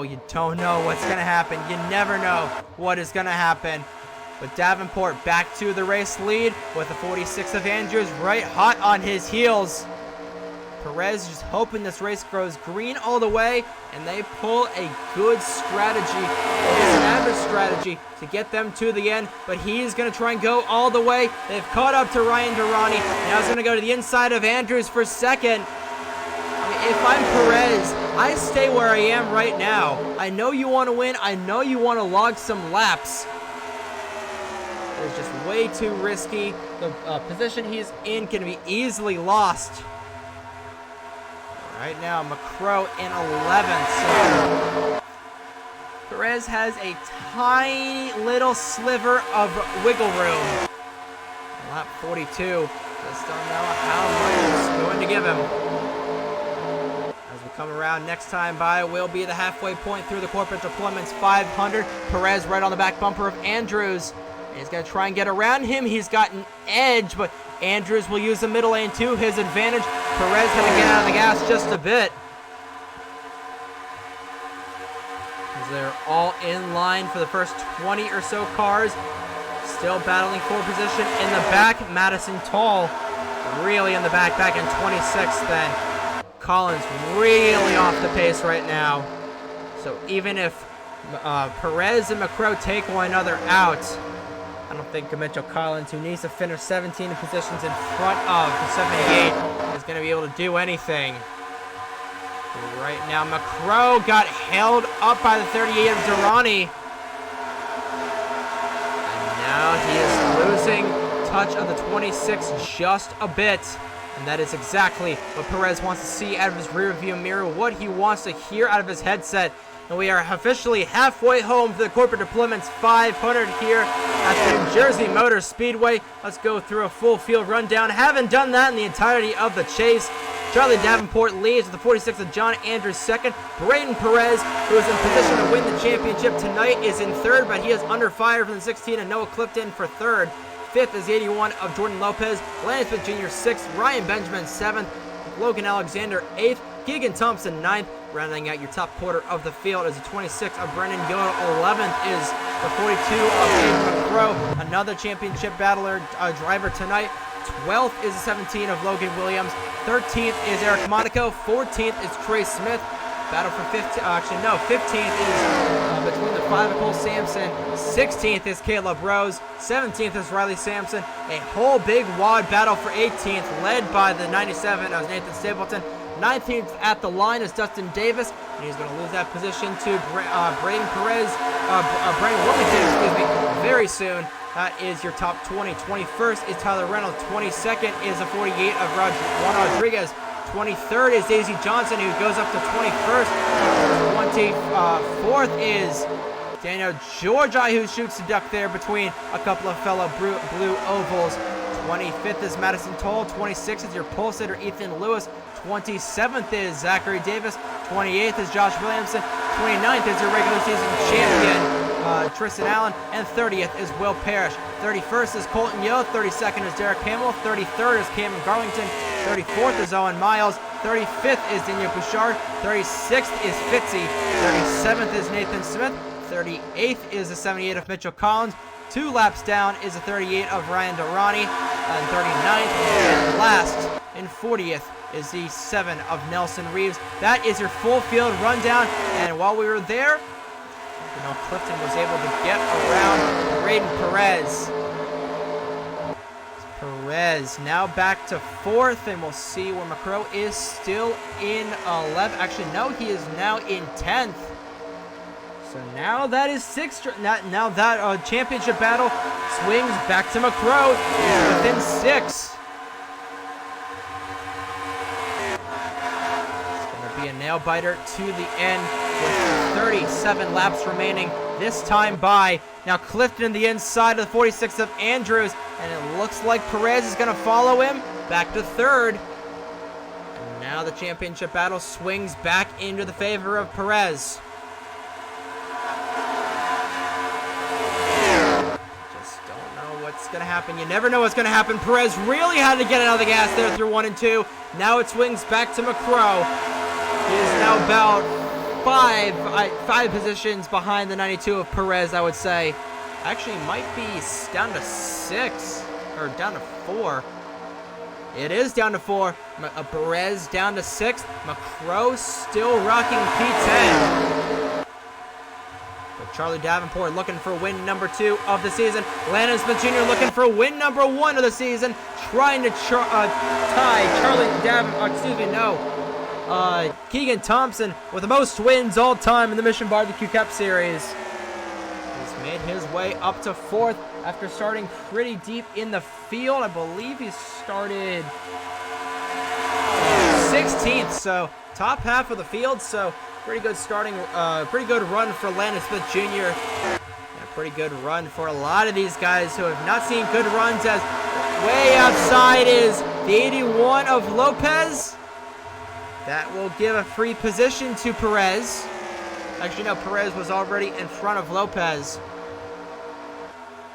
You don't know what's going to happen. You never know what is going to happen. But Davenport back to the race lead with the 46 of Andrews right hot on his heels. Perez just hoping this race goes green all the way, and they pull a good strategy. It's an average strategy to get them to the end, but he's going to try and go all the way. They've caught up to Ryan Durrani. Now he's going to go to the inside of Andrews for 2nd. If I'm Perez, I stay where I am right now. I know you want to win. I know you want to log some laps. It's just way too risky. The position he's in can be easily lost. Right now, MacCrow in 11th. So Perez has a tiny little sliver of wiggle room. Lap 42. Just don't know how much it's going to give him. Come around next time by will be the halfway point through the Corporate Deployments 500. Perez right on the back bumper of Andrews. He's going to try and get around him. He's got an edge, but Andrews will use the middle lane to his advantage. Perez had to get out of the gas just a bit. As they're all in line for the first 20 or so cars. Still battling for position in the back. Madison Taul really in the back in 26th then. Collins really off the pace right now. So even if Perez and MacCrow take one another out, I don't think Mitchell Collins, who needs to finish 17 positions in front of the 78, is going to be able to do anything. Right now, MacCrow got held up by the 38 of Durrani. And now he is losing touch of the 26 just a bit. And that is exactly what Perez wants to see out of his rear view mirror, what he wants to hear out of his headset. And we are officially halfway home for the Corporate Deployments 500 here at the New Jersey Motor Speedway. Let's go through a full field rundown. Haven't done that in the entirety of the chase. Charlie Davenport leads with the 46 of John Andrews second. Braden Perez, who is in position to win the championship tonight, is in third, but he is under fire from the 16 of Noah Clifton for third. Fifth is the 81 of Jordan Lopez. Landon Smith Jr. sixth. Ryan Benjamin seventh. Logan Alexander eighth. Keegan Thompson ninth. Rounding out your top quarter of the field is the 26 of Brendan Yodal. 11th is the 42 of Aiden MacCrow, another championship battler driver tonight. 12th is the 17 of Logan Williams. 13th is Eric Monaco. 14th is Trey Smith. Battle for 15th is between the 5 of Cole Sampson. 16th is Caleb Rose. 17th is Riley Sampson. A whole big wad battle for 18th, led by the 97 of Nathan Stapleton. 19th at the line is Dustin Davis, and he's going to lose that position to Braden Perez, Braden Wilmington, very soon. That is your top 20. 21st is Tyler Reynolds. 22nd is the 48 of Juan Rodriguez. 23rd is Daisy Johnson, who goes up to 21st. 24th is Daniel Georgi, who shoots the duck there between a couple of fellow blue ovals. 25th is Madison Taul. 26th is your pole sitter Ethan Lewis. 27th is Zachary Davis. 28th is Josh Williamson. 29th is your regular season champion Tristan Allen. And 30th is Will Parrish. 31st is Colton Yo. 32nd is Derek Hamill. 33rd is Cameron Garlington. 34th is Owen Miles. 35th is Daniel Bouchard. 36th is Fitzy. 37th is Nathan Smith. 38th is the 78 of Mitchell Collins. 2 laps down is the 38 of Ryan Durrani. And 39th and last and 40th is the 7 of Nelson Reeves. That is your full field rundown. And while we were there, Clifton was able to get around Braden Perez. Perez now back to 4th, and we'll see where MacCrow is still in 11th. Actually, no, he is now in 10th. So now that is 6th. Now that championship battle swings back to MacCrow. He's within 6. Be a nail biter to the end with 37 laps remaining, this time by now Clifton in the inside of the 46 of Andrews, and it looks like Perez is going to follow him back to 3rd. And now the championship battle swings back into the favor of Perez. Just don't know what's going to happen. You never know what's going to happen. Perez really had to get out of the gas there through 1 and 2. Now it swings back to MacCrow. He is now about five positions behind the 92 of Perez, I would say. Actually, might be down to 6, or down to 4. It is down to 4. Perez down to 6. MacCrow still rocking P10. But Charlie Davenport looking for win number 2 of the season. Landon Smith Jr. looking for win number 1 of the season. Trying to tie Charlie Davenport, Keegan Thompson with the most wins all time in the Mission Barbecue Cup Series. He's made his way up to 4th after starting pretty deep in the field. I believe he started 16th, so top half of the field. So pretty good starting, pretty good run for Landon Smith Jr. And a pretty good run for a lot of these guys who have not seen good runs, as way outside is the 81 of Lopez. That will give a free position to Perez. Actually, no, Perez was already in front of Lopez.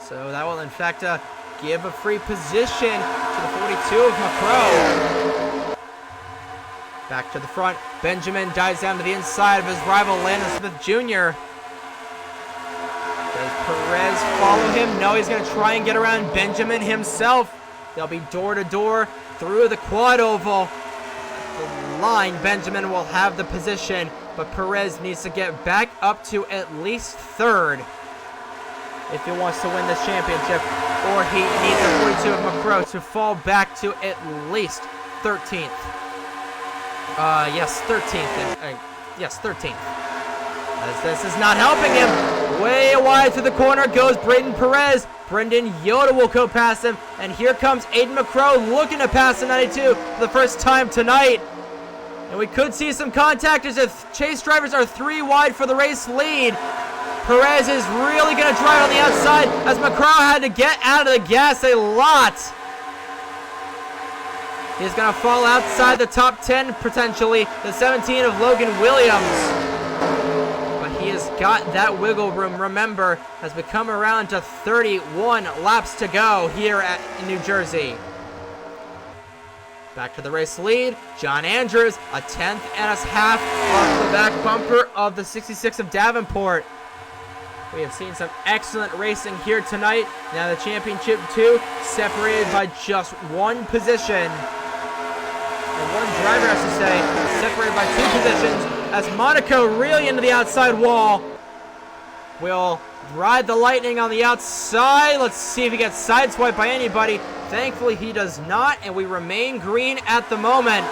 So that will, in fact, give a free position to the 42 of MacCrow. Back to the front. Benjamin dives down to the inside of his rival, Landon Smith Jr. Does Perez follow him? No, he's going to try and get around Benjamin himself. They'll be door-to-door through the quad oval. The line, Benjamin will have the position, but Perez needs to get back up to at least 3rd if he wants to win this championship, or he needs the 42 of MacCrow to fall back to at least 13th. Yes, 13th. Yes, 13th. As this is not helping him. Way wide to the corner goes Braden Perez. Brendan Yodal will go past him, and here comes Aiden MacCrow looking to pass the 92 for the first time tonight. And we could see some contact as if chase drivers are 3 wide for the race lead. Perez is really going to drive on the outside as MacCrow had to get out of the gas a lot. He's going to fall outside the top 10 potentially, the 17 of Logan Williams. But he has got that wiggle room. Remember, as we come around to 31 laps to go here in New Jersey. Back to the race lead, John Andrews, a 10th and a half off the back bumper of the 66 of Davenport. We have seen some excellent racing here tonight. Now the championship 2 separated by just 1 position. Or 1 driver, I should say, separated by 2 positions as Monaco really into the outside wall. Will ride the lightning on the outside. Let's see if he gets sideswiped by anybody. Thankfully, he does not, and we remain green at the moment.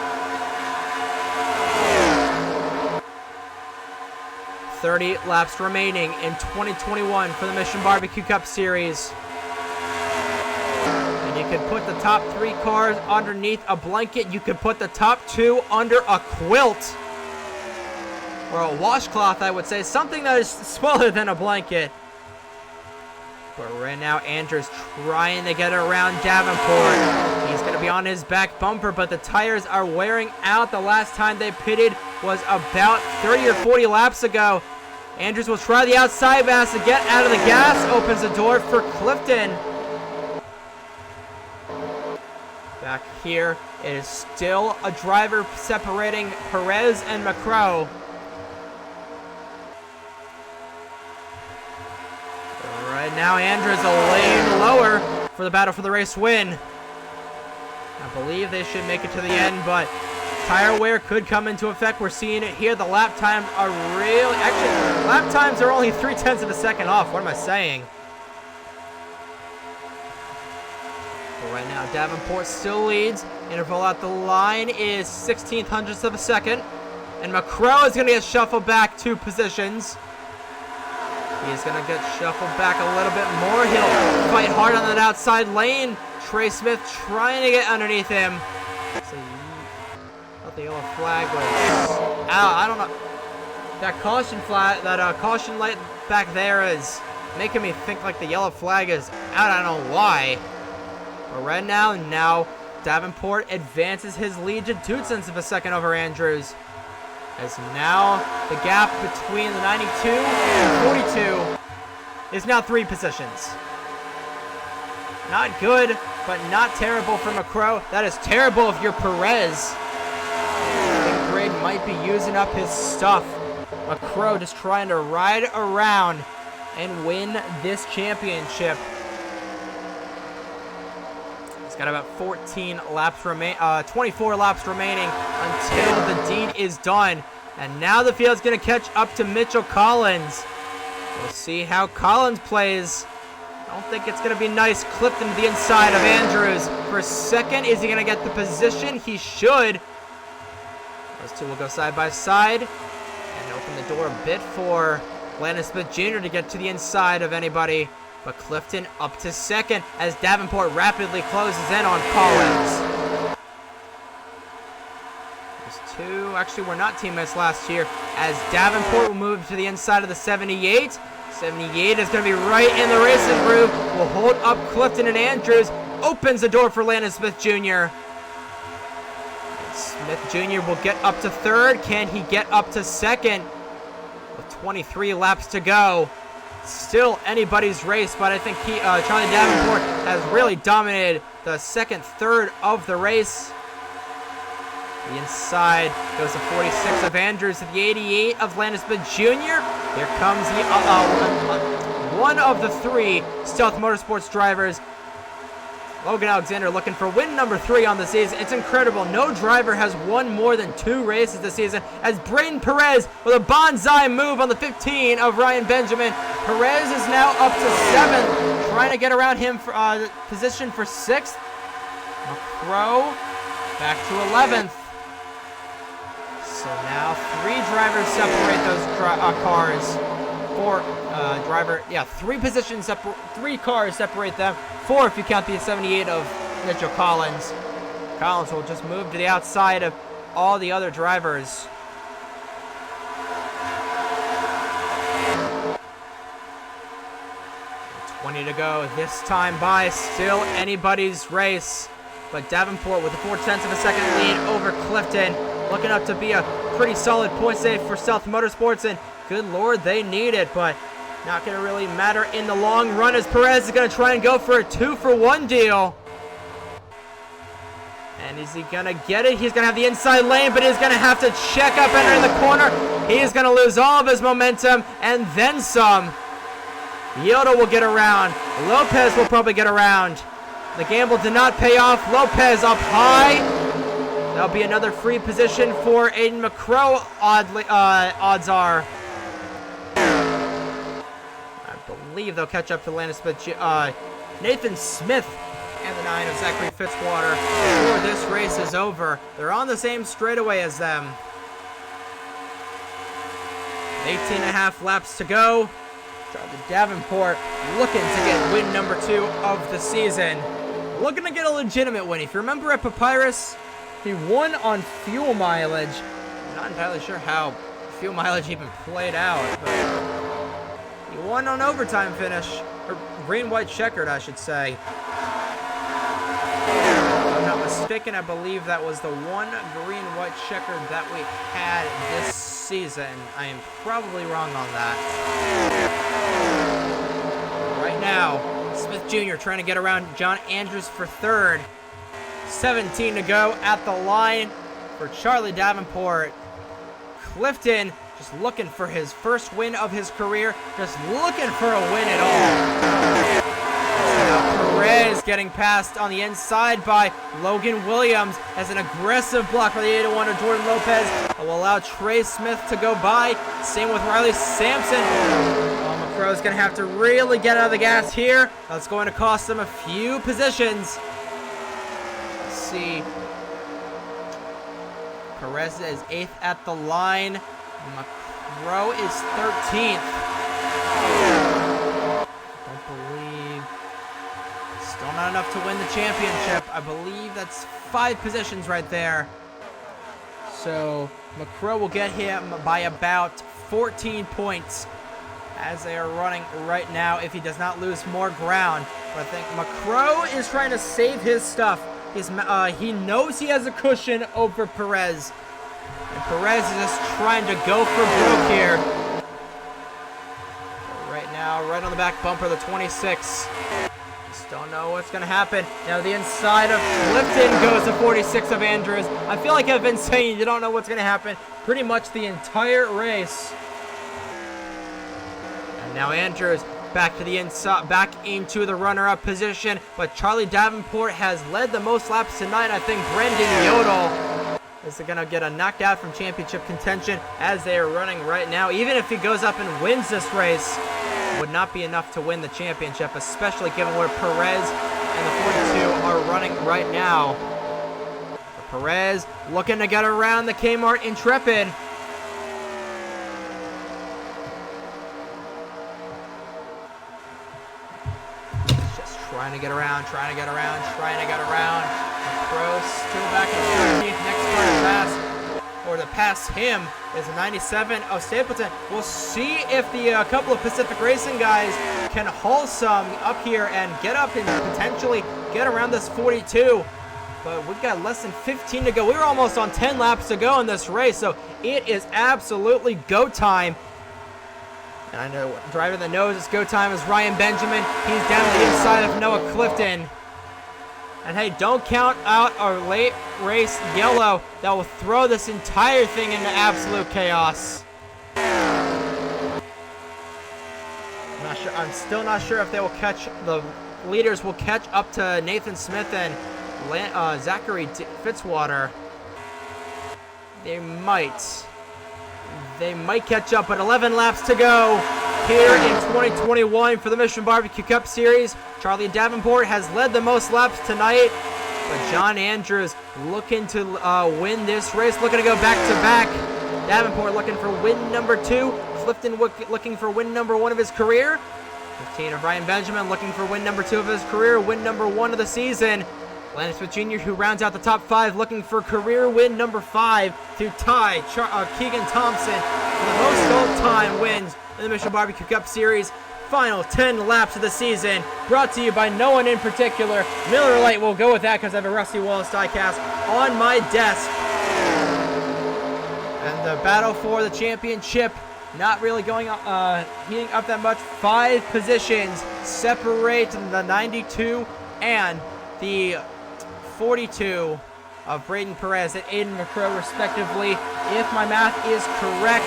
30 laps remaining in 2021 for the Mission Barbecue Cup Series. And you can put the top 3 cars underneath a blanket. You can put the top 2 under a quilt. Or a washcloth, I would say. Something that is smaller than a blanket. But right now, Andrews trying to get around Davenport. He's going to be on his back bumper, but the tires are wearing out. The last time they pitted was about 30 or 40 laps ago. Andrews will try the outside pass to get out of the gas. Opens the door for Clifton. Back here, it is still a driver separating Perez and MacCrow. Right now, Andrews a lane lower for the battle for the race win. I believe they should make it to the end, but tire wear could come into effect. We're seeing it here. The lap times are really... Actually, lap times are only 0.3 of a second off. What am I saying? But right now, Davenport still leads. Interval at the line is 0.16 of a second. And MacCrow is going to get shuffled back 2 positions. He's going to get shuffled back a little bit more. He'll fight hard on that outside lane. Trey Smith trying to get underneath him. So, I thought the yellow flag was out. I don't know. That caution flag, that caution light back there is making me think like the yellow flag is out. I don't know why. But right now Davenport advances his lead to 0.2 of a second over Andrews. As now the gap between the 92 and 42 is now 3 positions. Not good, but not terrible for MacCrow. That is terrible if you're Perez. I think Greg might be using up his stuff. MacCrow just trying to ride around and win this championship. He's got about 24 laps remaining until the deed is done. And now the field's going to catch up to Mitchell Collins. We'll see how Collins plays. I don't think it's going to be nice. Clifton to the inside of Andrews. For a second, is he going to get the position? He should. Those two will go side by side. And open the door a bit for Landon Smith Jr. to get to the inside of anybody. But Clifton up to second as Davenport rapidly closes in on Collins. Those two actually were not teammates last year as Davenport will move to the inside of the 78. 78 is going to be right in the racing groove. Will hold up Clifton and Andrews. Opens the door for Landon Smith Jr. Smith Jr. will get up to third. Can he get up to second? With 23 laps to go. Still anybody's race, but I think Charlie Davenport has really dominated the second third of the race. The inside goes to 46 of Andrews to the 88 of Landon Smith Jr. Here comes the one of the 3 Stealth Motorsports drivers. Logan Alexander looking for win number 3 on the season. It's incredible. No driver has won more than 2 races this season as Braden Perez with a bonsai move on the 15 of Ryan Benjamin. Perez is now up to 7th, trying to get around him for position for 6th. MacCrow back to 11th. So now 3 drivers separate those cars. 3 positions, 3 cars separate them. 4 if you count the 78 of Mitchell Collins. Collins will just move to the outside of all the other drivers. $20 to go. This time by, still anybody's race. But Davenport with a 0.4 seconds lead over Clifton. Looking up to be a pretty solid point save for South Motorsports. And good Lord, they need it. But not going to really matter in the long run as Perez is going to try and go for a 2-for-1 deal. And is he going to get it? He's going to have the inside lane, but he's going to have to check up entering the corner. He is going to lose all of his momentum and then some. Yodal will get around. Lopez will probably get around. The gamble did not pay off. Lopez up high. That'll be another free position for Aiden MacCrow, odds are. I believe they'll catch up to Landis, but Nathan Smith and the 9 of Zachary Fitzwater before this race is over. They're on the same straightaway as them. 18.5 laps to go. Charlie Davenport looking to get win number 2 of the season. Looking to get a legitimate win. If you remember at Papyrus, he won on fuel mileage. I'm not entirely sure how fuel mileage even played out, but he won on overtime finish. Or green-white checkered, I should say. If I'm not mistaken, I believe that was the one green-white checkered that we had this season. I am probably wrong on that. Right now, Smith Jr. trying to get around John Andrews for third. 17 to go at the line for Charlie Davenport. Clifton just looking for his first win of his career. Just looking for a win at all. Now Perez getting passed on the inside by Logan Williams as an aggressive block by the 801 of Jordan Lopez. That will allow Trey Smith to go by. Same with Riley Sampson. MacCrow's going to have to really get out of the gas here. That's going to cost them a few positions. Let's see. Perez is 8th at the line. MacCrow is 13th. Don't believe. Still not enough to win the championship. I believe that's 5 positions right there. So MacCrow will get him by about 14 points as they are running right now if he does not lose more ground. But I think MacCrow is trying to save his stuff. He knows he has a cushion over Perez. And Perez is just trying to go for broke here. Right now, right on the back bumper, the 26. Just don't know what's going to happen. Now the inside of Clifton goes to 46 of Andrews. I feel like I've been saying you don't know what's going to happen pretty much the entire race. And now Andrews back to the inside, back into the runner-up position. But Charlie Davenport has led the most laps tonight. I think Brendan Yodal is going to get a knocked out from championship contention as they are running right now. Even if he goes up and wins this race, it would not be enough to win the championship, especially given where Perez and the 42 are running right now. Perez looking to get around the Kmart Intrepid. Trying to get around. MacCrow still back in 13th. Next car to pass, or to pass him, is 97 of Stapleton. We'll see if the couple of Pacific Racing guys can haul some up here and get up and potentially get around this 42. But we've got less than 15 to go. We were almost on 10 laps to go in this race, so it is absolutely go time. And I know driving the nose, it's go time, is Ryan Benjamin. He's down the inside of Noah Clifton. And hey, don't count out our late race yellow. That will throw this entire thing into absolute chaos. I'm still not sure if they will catch, the leaders will catch up to Nathan Smith and Zachary Fitzwater. They might. They might catch up, but 11 laps to go here in 2021 for the Mission Barbecue Cup Series. Charlie Davenport has led the most laps tonight, but John Andrews looking to win this race, looking to go back-to-back. Davenport looking for win number 2. Clifton looking for win number 1 of his career. 15 of Ryan Benjamin looking for win number 2 of his career, win number 1 of the season. Landon Smith Jr., who rounds out the top 5, looking for career win number 5 to tie Keegan Thompson for the most all-time wins in the Mission Barbecue Cup Series. Final 10 laps of the season, brought to you by no one in particular. Miller Lite, we'll go with that because I have a Rusty Wallace diecast on my desk. And the battle for the championship not really going heating up that much. 5 positions separate the 92 and the 42 of Braden Perez and Aiden MacCrow, respectively. If my math is correct,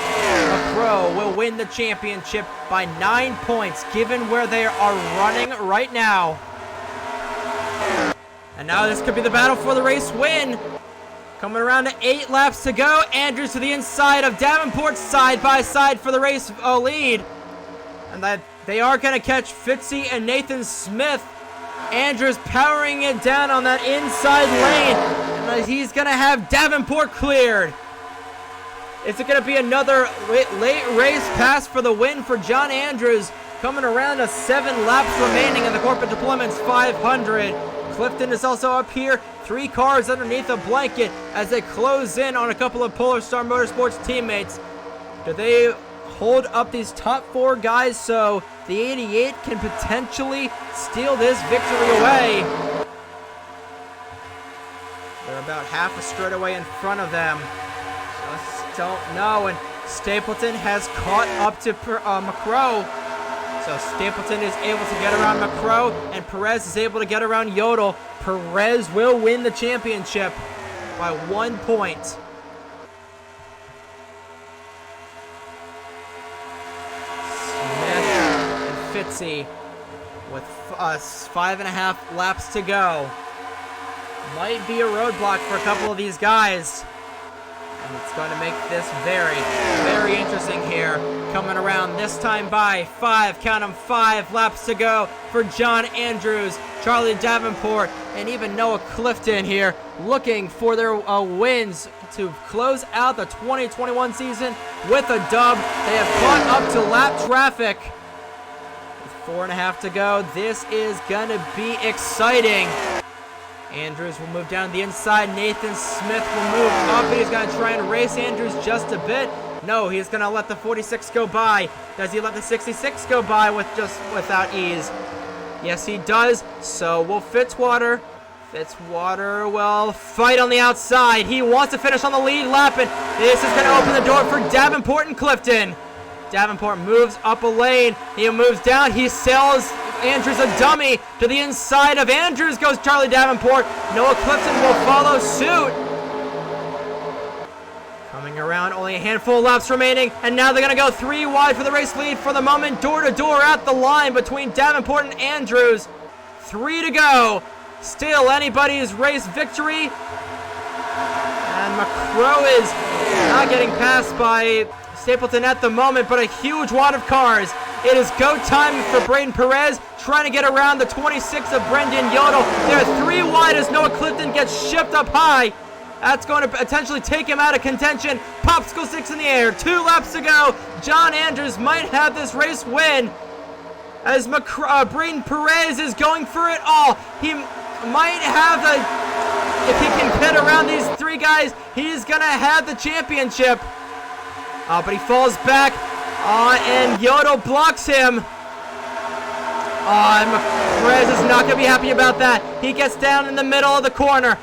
MacCrow will win the championship by 9 points, given where they are running right now. And now this could be the battle for the race win. Coming around to 8 laps to go. Andrews to the inside of Davenport, side by side for the race lead. And they are going to catch Fitzy and Nathan Smith. Andrews powering it down on that inside lane. And he's going to have Davenport cleared. Is it going to be another late race pass for the win for John Andrews? Coming around to 7 laps remaining in the Corporate Deployments 500. Clifton is also up here. 3 cars underneath a blanket as they close in on a couple of Polar Star Motorsports teammates. Do they hold up these top 4 guys so the 88 can potentially steal this victory away? They're about half a straightaway in front of them. Just don't know. And Stapleton has caught up to MacCrow. So Stapleton is able to get around MacCrow, and Perez is able to get around Yodal. Perez will win the championship by 1 point. Smith and Fitzy with 5.5 laps to go. Might be a roadblock for a couple of these guys. And it's going to make this very, very interesting here. Coming around this time by 5, count them, 5 laps to go for John Andrews, Charlie Davenport, and even Noah Clifton here, looking for their wins to close out the 2021 season with a dub. They have caught up to lap traffic. With 4.5 to go, this is going to be exciting. Andrews will move down the inside. Nathan Smith will move up, and he's going to try and race Andrews just a bit. No, he's going to let the 46 go by. Does he let the 66 go by without ease? Yes, he does. So will Fitzwater. Fitzwater will fight on the outside. He wants to finish on the lead lap, and this is going to open the door for Davenport and Clifton. Davenport moves up a lane. He moves down. He sells Andrews a dummy. To the inside of Andrews goes Charlie Davenport. Noah Clifton will follow suit. Coming around, only a handful of laps remaining, and now they're going to go 3 wide for the race lead for the moment. Door to door at the line between Davenport and Andrews. 3 to go. Still anybody's race victory. And MacCrow is not getting passed by Stapleton at the moment, but a huge wad of cars. It is go time for Braden Perez, trying to get around the 26 of Brendan Yodal. They're 3 wide as Noah Clifton gets shipped up high. That's going to potentially take him out of contention. Popsicle sticks in the air. 2 laps to go. John Andrews might have this race win as Braden Perez is going for it all. He might have if he can get around these 3 guys, he's going to have the championship. But he falls back, and Yodal blocks him. And Perez is not going to be happy about that. He gets down in the middle of the corner.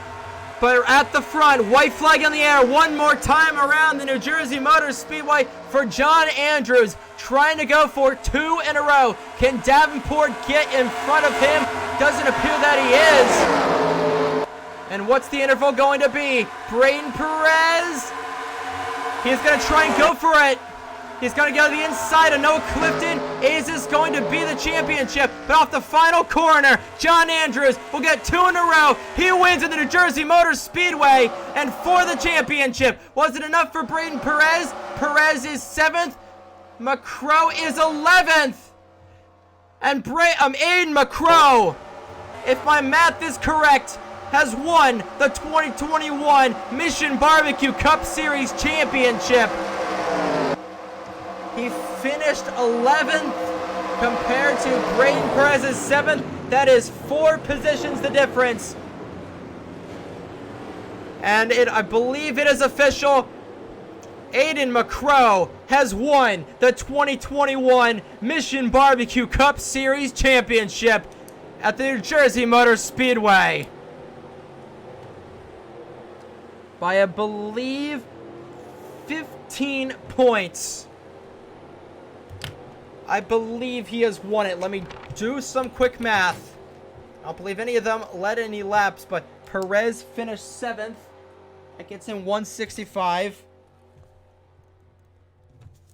But at the front, white flag in the air, one more time around the New Jersey Motor Speedway for John Andrews, trying to go for 2 in a row. Can Davenport get in front of him? Doesn't appear that he is. And what's the interval going to be? Braden Perez. He's going to try and go for it. He's going to go to the inside of Noah Clifton. Is this going to be the championship? But off the final corner, John Andrews will get 2 in a row. He wins in the New Jersey Motor Speedway and for the championship. Was it enough for Braden Perez? Perez is 7th. MacCrow is 11th. And Aiden MacCrow, if my math is correct, has won the 2021 Mission Barbecue Cup Series Championship. He finished 11th compared to Braden Perez's 7th. That is 4 positions the difference. And I believe it is official. Aiden MacCrow has won the 2021 Mission Barbecue Cup Series Championship at the New Jersey Motor Speedway by, I believe, 15 points. I believe he has won it. Let me do some quick math. I don't believe any of them led any laps, but Perez finished 7th. That gets him 165.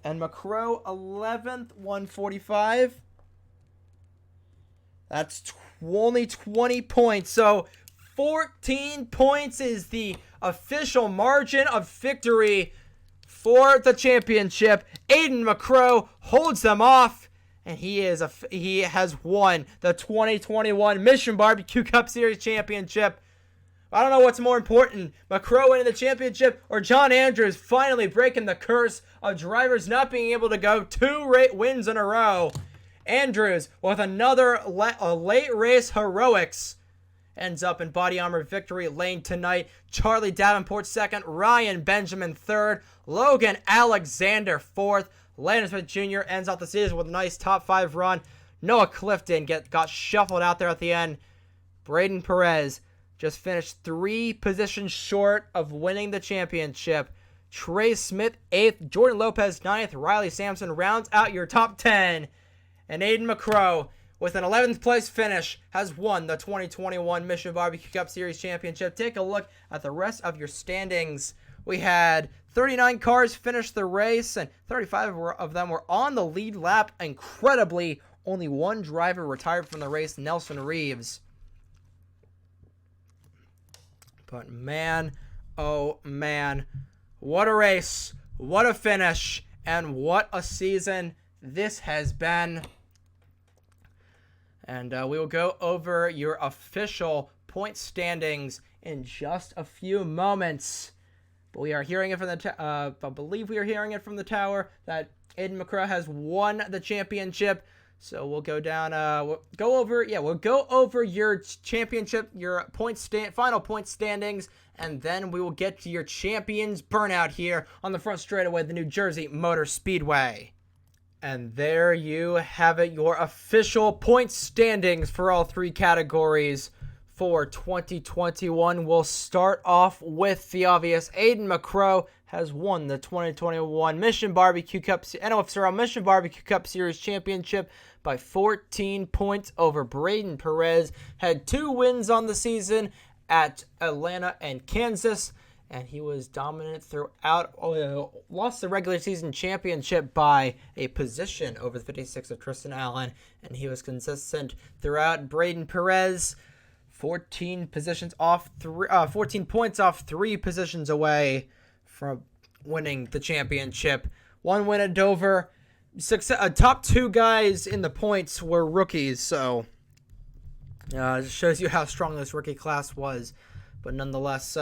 And MacCrow 11th, 145. That's only 20 points. So 14 points is the official margin of victory for the championship. Aiden MacCrow holds them off, and he has won the 2021 Mission Barbecue Cup Series Championship. I don't know what's more important, MacCrow winning the championship or John Andrews finally breaking the curse of drivers not being able to go 2 wins in a row. Andrews, with another late race heroics, ends up in body armor victory lane tonight. Charlie Davenport 2nd, Ryan Benjamin 3rd, Logan Alexander 4th. Landon Smith Jr. ends out the season with a nice top 5 run. Noah Clifton got shuffled out there at the end. Braden Perez just finished 3 positions short of winning the championship. Trey Smith 8th, Jordan Lopez 9th, Riley Sampson rounds out your top 10. And Aiden MacCrow, with an 11th place finish, has won the 2021 Mission Barbecue Cup Series Championship. Take a look at the rest of your standings. We had 39 cars finish the race, and 35 of them were on the lead lap. Incredibly, only one driver retired from the race, Nelson Reeves. But man, oh man, what a race, what a finish, and what a season this has been. And we will go over your official point standings in just a few moments. But we are hearing it from the I believe we are hearing it from the tower that Aiden MacCrow has won the championship. So we'll go down. We'll go over your championship, your final point standings, and then we will get to your champions burnout here on the front straightaway, the New Jersey Motor Speedway. And there you have it, your official point standings for all 3 categories for 2021. We'll start off with the obvious. Aiden MacCrow has won the 2021 Mission Barbecue Cup NOFSRL Mission Barbecue Cup Series Championship by 14 points over Braden Perez. Had 2 wins on the season at Atlanta and Kansas, and he was dominant throughout. Lost the regular season championship by a position over the 56 of Tristan Allen, and he was consistent throughout. Braden Perez, 14 points off 3 positions away from winning the championship. 1 win at Dover. Top 2 guys in the points were rookies, so it shows you how strong this rookie class was. But nonetheless,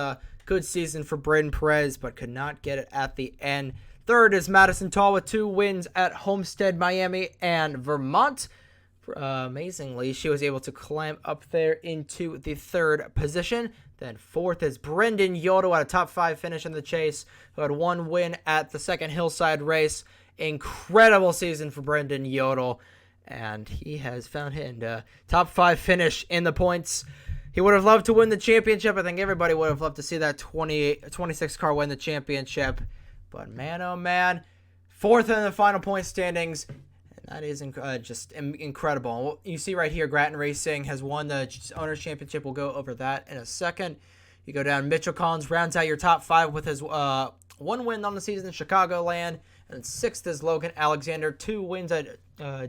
good season for Braden Perez, but could not get it at the end. 3rd is Madison Taul with 2 wins at Homestead, Miami, and Vermont. Amazingly, she was able to climb up there into the 3rd position. Then 4th is Brendan Yodal at a top 5 finish in the chase, who had 1 win at the 2nd Hillside race. Incredible season for Brendan Yodal, and he has found a top 5 finish in the points. He would have loved to win the championship. I think everybody would have loved to see that 26 car win the championship. But man, oh man, 4th in the final point standings. That is just incredible. You see right here, Grattan Racing has won the Owners' Championship. We'll go over that in a second. You go down, Mitchell Collins rounds out your top 5 with his 1 win on the season in Chicagoland. And 6th is Logan Alexander, 2 wins at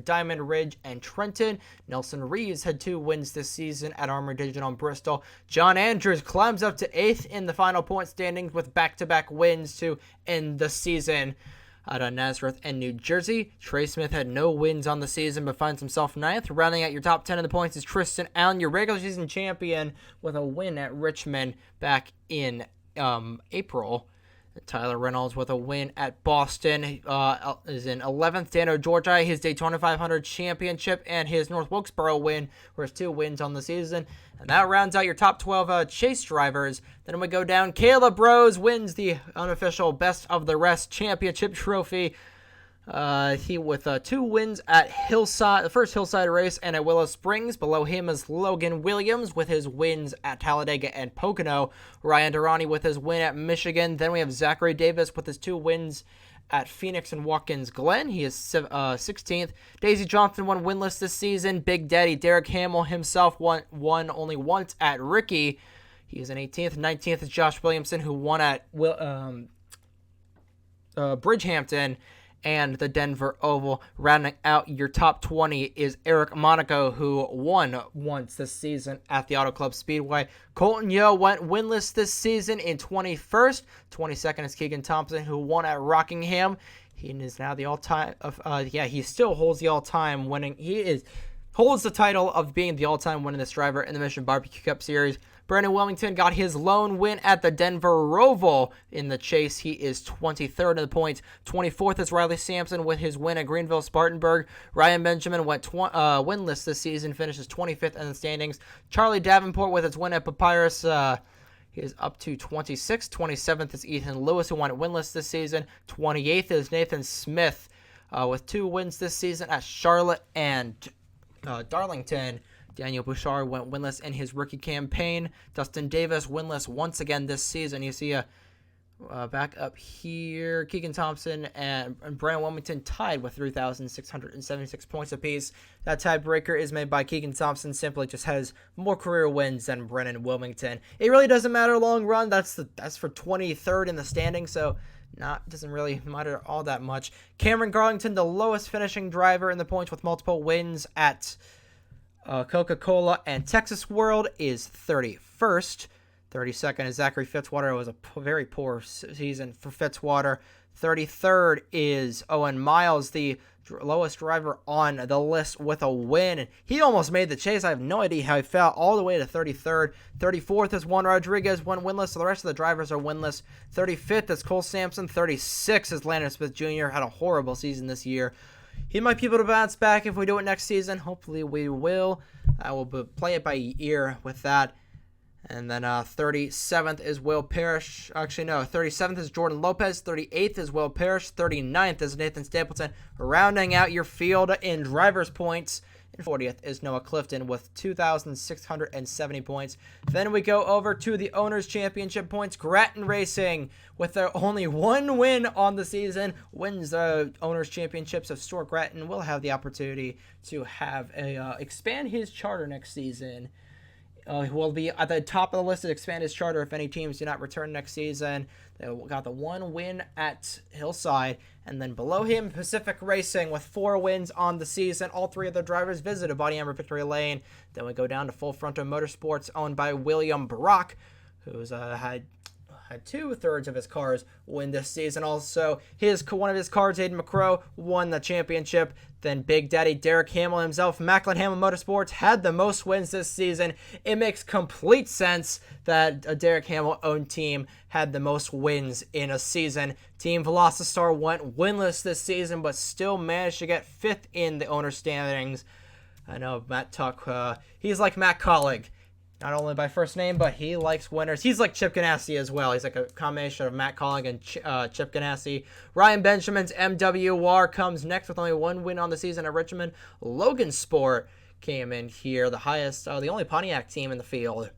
Diamond Ridge and Trenton. Nelson Reeves had 2 wins this season at Armour Digital and Bristol. John Andrews climbs up to 8th in the final point standings with back-to-back wins to end the season out of Nazareth and New Jersey. Trey Smith had no wins on the season but finds himself 9th. Rounding out your top 10 in the points is Tristan Allen, your regular season champion, with a win at Richmond back in April. Tyler Reynolds with a win at Boston is in 11th. Dano Georgi, his Daytona 500 championship, and his North Wilkesboro win were his 2 wins on the season. And that rounds out your top 12 chase drivers. Then we go down. Caleb Rose wins the unofficial Best of the Rest championship trophy. He with 2 wins at Hillside, the first Hillside race, and at Willow Springs. Below him is Logan Williams with his wins at Talladega and Pocono. Ryan Durrani with his win at Michigan. Then we have Zachary Davis with his 2 wins at Phoenix and Watkins Glen. He is 16th. Daisy Johnson won winless this season. Big Daddy Derek Hamill himself won only once at Ricky. He is in 18th. 19th is Josh Williamson, who won at Bridgehampton and the Denver Oval. Rounding out your top 20 is Eric Monaco, who won once this season at the Auto Club Speedway. Colton Yo went winless this season in 21st. 22nd is Keegan Thompson, who won at Rockingham. He is now the all-time he still holds the all-time winning. Holds the title of being the all-time winningest driver in the Mission Barbecue Cup Series. Brandon Wilmington got his lone win at the Denver Roval in the chase. He is 23rd in the points. 24th is Riley Sampson with his win at Greenville Spartanburg. Ryan Benjamin went winless this season, finishes 25th in the standings. Charlie Davenport with his win at Papyrus. He is up to 26th. 27th is Ethan Lewis, who won winless this season. 28th is Nathan Smith with 2 wins this season at Charlotte and Darlington. Daniel Bouchard went winless in his rookie campaign. Dustin Davis winless once again this season. You see back up here, Keegan Thompson and Brandon Wilmington tied with 3,676 points apiece. That tiebreaker is made by Keegan Thompson. Simply just has more career wins than Brandon Wilmington. It really doesn't matter long run. That's for 23rd in the standings, so doesn't really matter all that much. Cameron Garlington, the lowest finishing driver in the points with multiple wins at Coca-Cola and Texas World, is 31st. 32nd is Zachary Fitzwater. It was a very poor season for Fitzwater. 33rd is Owen Miles, the lowest driver on the list with a win. And he almost made the chase. I have no idea how he fell all the way to 33rd. 34th is Juan Rodriguez, one winless. So the rest of the drivers are winless. 35th is Cole Sampson. 36th is Landon Smith Jr. Had a horrible season this year. He might be able to bounce back if we do it next season. Hopefully we will. I will play it by ear with that. And then 37th is Will Parrish. Actually, no. 37th is Jordan Lopez. 38th is Will Parrish. 39th is Nathan Stapleton. Rounding out your field in driver's points. And 40th is Noah Clifton with 2,670 points. Then we go over to the Owners' Championship points. Grattan Racing, with their only 1 win on the season, wins the Owners' Championships of Stuart Grattan. Will have the opportunity to have expand his charter next season. He will be at the top of the list to expand his charter if any teams do not return next season. They got the 1 win at Hillside. And then below him, Pacific Racing with 4 wins on the season. All 3 of their drivers visited Body Armor Victory Lane. Then we go down to Full Frontal Motorsports, owned by William Brock, who's had 2/3 of his cars win this season. Also, one of his cars, Aiden MacCrow, won the championship. Then Big Daddy Derek Hamill himself, Macklin Hamill Motorsports, had the most wins this season. It makes complete sense that a Derek Hamill-owned team had the most wins in a season. Team Velocitar went winless this season, but still managed to get 5th in the owner standings. I know Matt Tuck, he's like Matt Collig. Not only by first name, but he likes winners. He's like Chip Ganassi as well. He's like a combination of Matt Colling and Chip Ganassi. Ryan Benjamin's MWR comes next with only 1 win on the season at Richmond. Logan Sport came in here, the only Pontiac team in the field.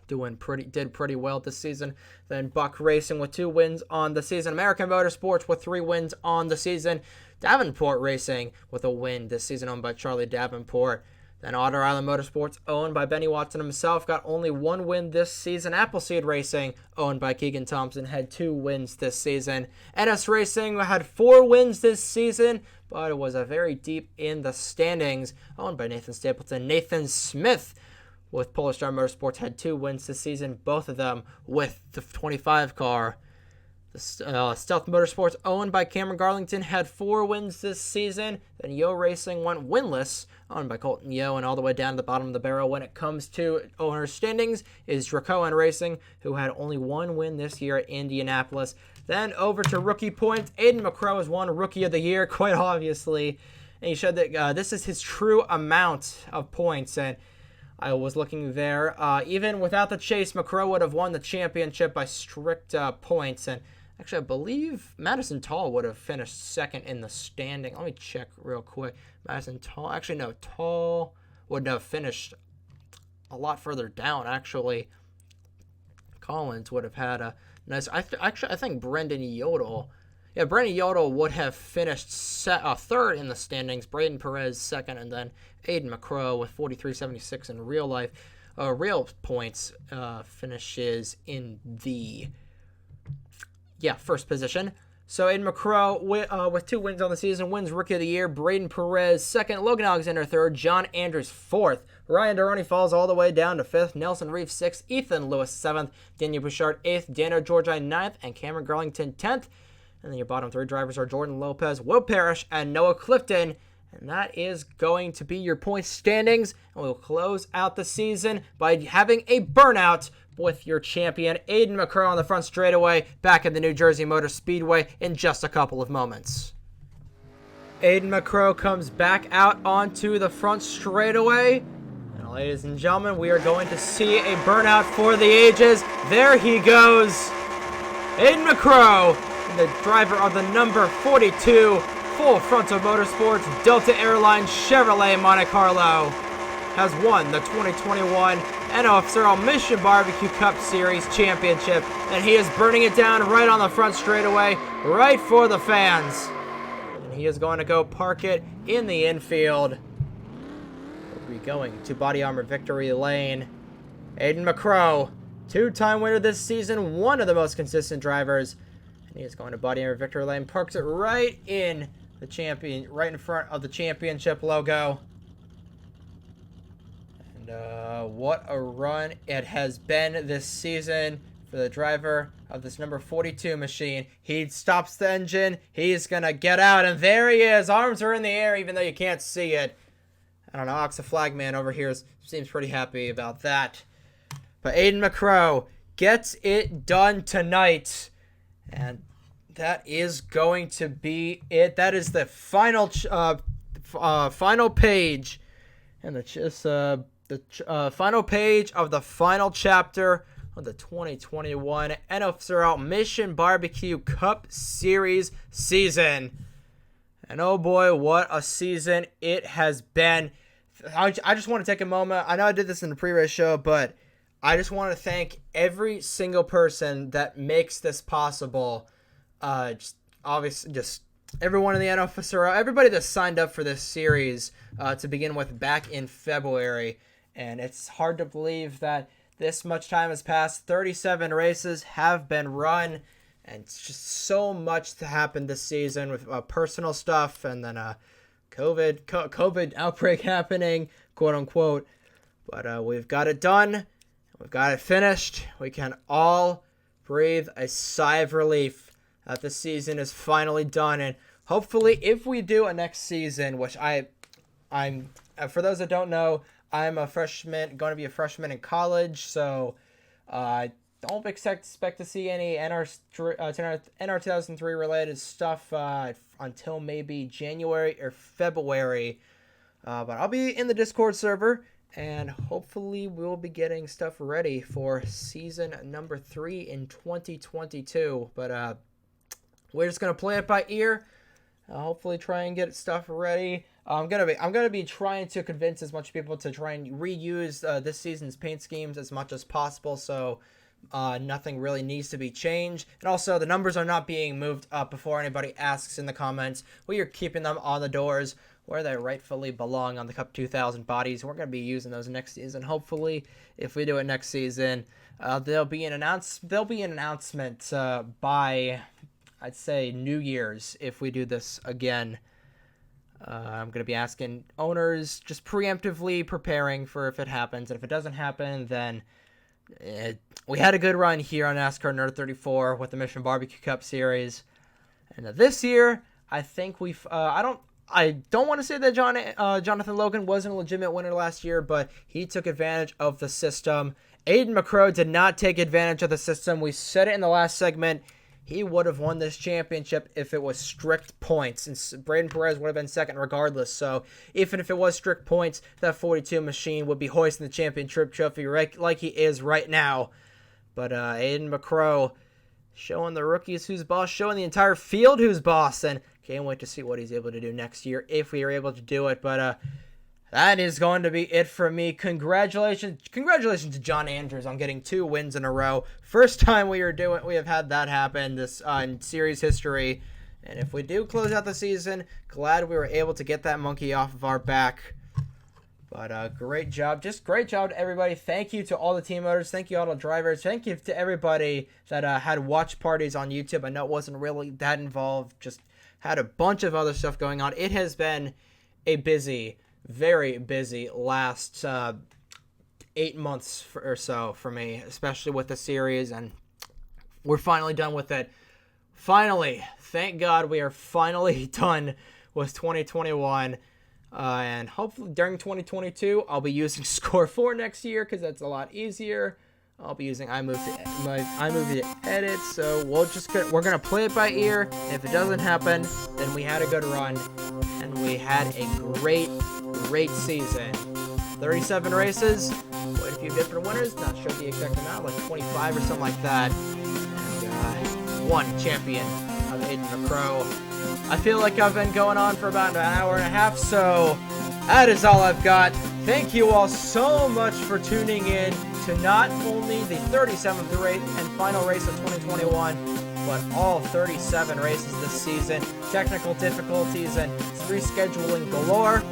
Did pretty well this season. Then Buck Racing with 2 wins on the season. American Motorsports with 3 wins on the season. Davenport Racing with a win this season, owned by Charlie Davenport. Then Otter Island Motorsports, owned by Benny Watson himself, got only 1 win this season. Appleseed Racing, owned by Keegan Thompson, had 2 wins this season. NS Racing had 4 wins this season, but it was very deep in the standings, owned by Nathan Stapleton. Nathan Smith with Polar Star Motorsports had 2 wins this season, both of them with the 25 car. Stealth Motorsports, owned by Cameron Garlington, had 4 wins this season. Then Yo Racing went winless, owned by Colton Yo, and all the way down to the bottom of the barrel when it comes to owners' standings is Dracoan Racing, who had only 1 win this year at Indianapolis. Then over to rookie points, Aiden MacCrow has won Rookie of the Year, quite obviously. And he showed that this is his true amount of points, and I was looking there. Even without the chase, MacCrow would have won the championship by strict points. And actually, I believe Madison Taul would have finished second in the standing. Let me check real quick. Madison Taul. Actually, no. Taul would have finished a lot further down, actually. Collins would have had a nice... I think Brendan Yodal... Yeah, Brendan Yodal would have finished third in the standings. Braden Perez second, and then Aiden MacCrow with 43.76 in real life. Real points finishes in the first position. So Aiden MacCrow with 2 wins on the season wins Rookie of the Year. Braden Perez second, Logan Alexander third, John Andrews fourth. Ryan Deroni falls all the way down to 5th, Nelson Reeves 6th, Ethan Lewis 7th, Daniel Bouchard 8th, Daniel Georgi 9th, and Cameron Garlington 10th. And then your bottom 3 drivers are Jordan Lopez, Will Parrish, and Noah Clifton. And that is going to be your point standings. And we'll close out the season by having a burnout with your champion, Aiden MacCrow, on the front straightaway back at the New Jersey Motor Speedway in just a couple of moments. Aiden MacCrow comes back out onto the front straightaway. And ladies and gentlemen, we are going to see a burnout for the ages. There he goes. Aiden MacCrow, the driver of the number 42 Full Frontal Motorsports Delta Airlines Chevrolet Monte Carlo, has won the 2021 NOFSRL Mission Barbecue Cup Series Championship, and he is burning it down right on the front straightaway, right for the fans. And he is going to go park it in the infield. We'll be going to Body Armor Victory Lane. Aiden MacCrow, 2-time winner this season, one of the most consistent drivers. He is going to Body Armor Victory Lane, parks it right in front of the championship logo. And what a run it has been this season for the driver of this number 42 machine. He stops the engine, he's gonna get out, and there he is. Arms are in the air even though you can't see it. I don't know, Oxa Flagman over here seems pretty happy about that. But Aiden MacCrow gets it done tonight. And that is going to be it. That is the final final page, and the final page of the final chapter of the 2021 NOFSRL Mission Barbecue Cup Series season. And oh boy, what a season it has been. I just want to take a moment. I know I did this in the pre-race show, but I just want to thank every single person that makes this possible. Just everyone in the NOFSRL, everybody that signed up for this series to begin with back in February. And it's hard to believe that this much time has passed. 37 races have been run, and it's just so much to happen this season with personal stuff, and then COVID outbreak happening, quote unquote. But we've got it done. We've got it finished. We can all breathe a sigh of relief that this season is finally done. And hopefully, if we do a next season, which I'm for those that don't know, I'm a freshman, going to be a freshman in college, so I don't expect to see any NR 2003 related stuff until maybe January or February. But I'll be in the Discord server, and hopefully we'll be getting stuff ready for season number 3 in 2022. But we're just gonna play it by ear. Hopefully try and get stuff ready. I'm gonna be trying to convince as much people to try and reuse this season's paint schemes as much as possible, so nothing really needs to be changed. And also, the numbers are not being moved up before anybody asks in the comments. We are keeping them on the doors where they rightfully belong on the Cup 2000 bodies. We're going to be using those next season. Hopefully, if we do it next season, there'll be an announcement by, I'd say, New Year's if we do this again. I'm going to be asking owners, just preemptively preparing for if it happens. And if it doesn't happen, then we had a good run here on NASCAR Nerd 34 with the Mission Barbecue Cup Series. And this year, I think I don't want to say that Jonathan Logan wasn't a legitimate winner last year, but he took advantage of the system. Aiden MacCrow did not take advantage of the system. We said it in the last segment. He would have won this championship if it was strict points, and Braden Perez would have been second regardless. So even if it was strict points, that 42 machine would be hoisting the championship trophy like he is right now. But Aiden MacCrow showing the rookies who's boss, showing the entire field who's boss, and can't wait to see what he's able to do next year if we are able to do it. But that is going to be it for me. Congratulations to John Andrews on getting 2 wins in a row. First time we have had that happen this in series history. And if we do close out the season, glad we were able to get that monkey off of our back. But great job. Just great job to everybody. Thank you to all the team owners. Thank you all the drivers. Thank you to everybody that had watch parties on YouTube. I know it wasn't really that involved. Just had a bunch of other stuff going on. It has been a busy, very busy last 8 months or so for me, especially with the series, and we're finally done with it. Finally, thank God we are finally done with 2021, and hopefully during 2022 I'll be using Score 4 next year because that's a lot easier. I'll be using iMovie to edit, so we're gonna play it by ear. If it doesn't happen, then we had a good run, and we had a great season. 37 races, quite a few different winners, not sure the exact amount, like 25 or something like that. And one champion of Aiden MacCrow. I feel like I've been going on for about an hour and a half, so that is all I've got. Thank you all so much for tuning in to not only the 37th race and final race of 2021, but all 37 races this season. Technical difficulties and rescheduling galore.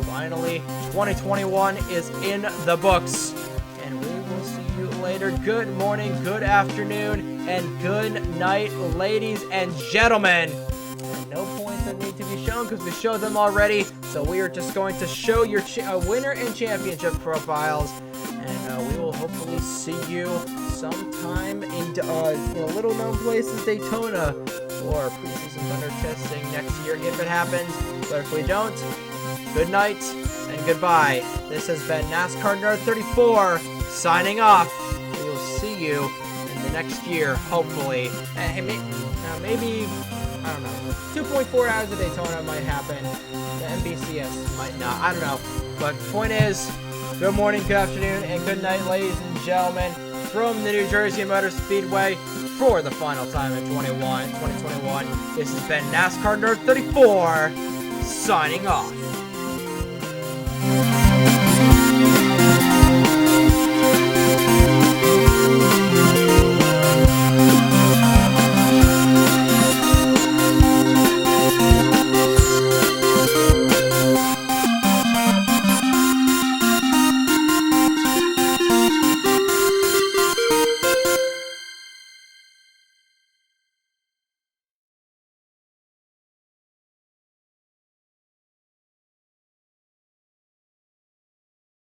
Finally, 2021 is in the books, and we will see you later. Good morning, good afternoon, and good night, ladies and gentlemen. And no points that need to be shown because we showed them already, so we are just going to show your winner and championship profiles, and we will hopefully see you sometime in little-known places, Daytona, for preseason thunder testing next year if it happens. But if we don't, good night and goodbye. This has been NASCAR Nerd 34 signing off. We will see you in the next year, hopefully. Maybe, I don't know, 2.4 hours of Daytona might happen. The MBCS might not. I don't know. But point is, good morning, good afternoon, and good night, ladies and gentlemen, from the New Jersey Motor Speedway for the final time in 2021. This has been NASCAR Nerd 34 signing off.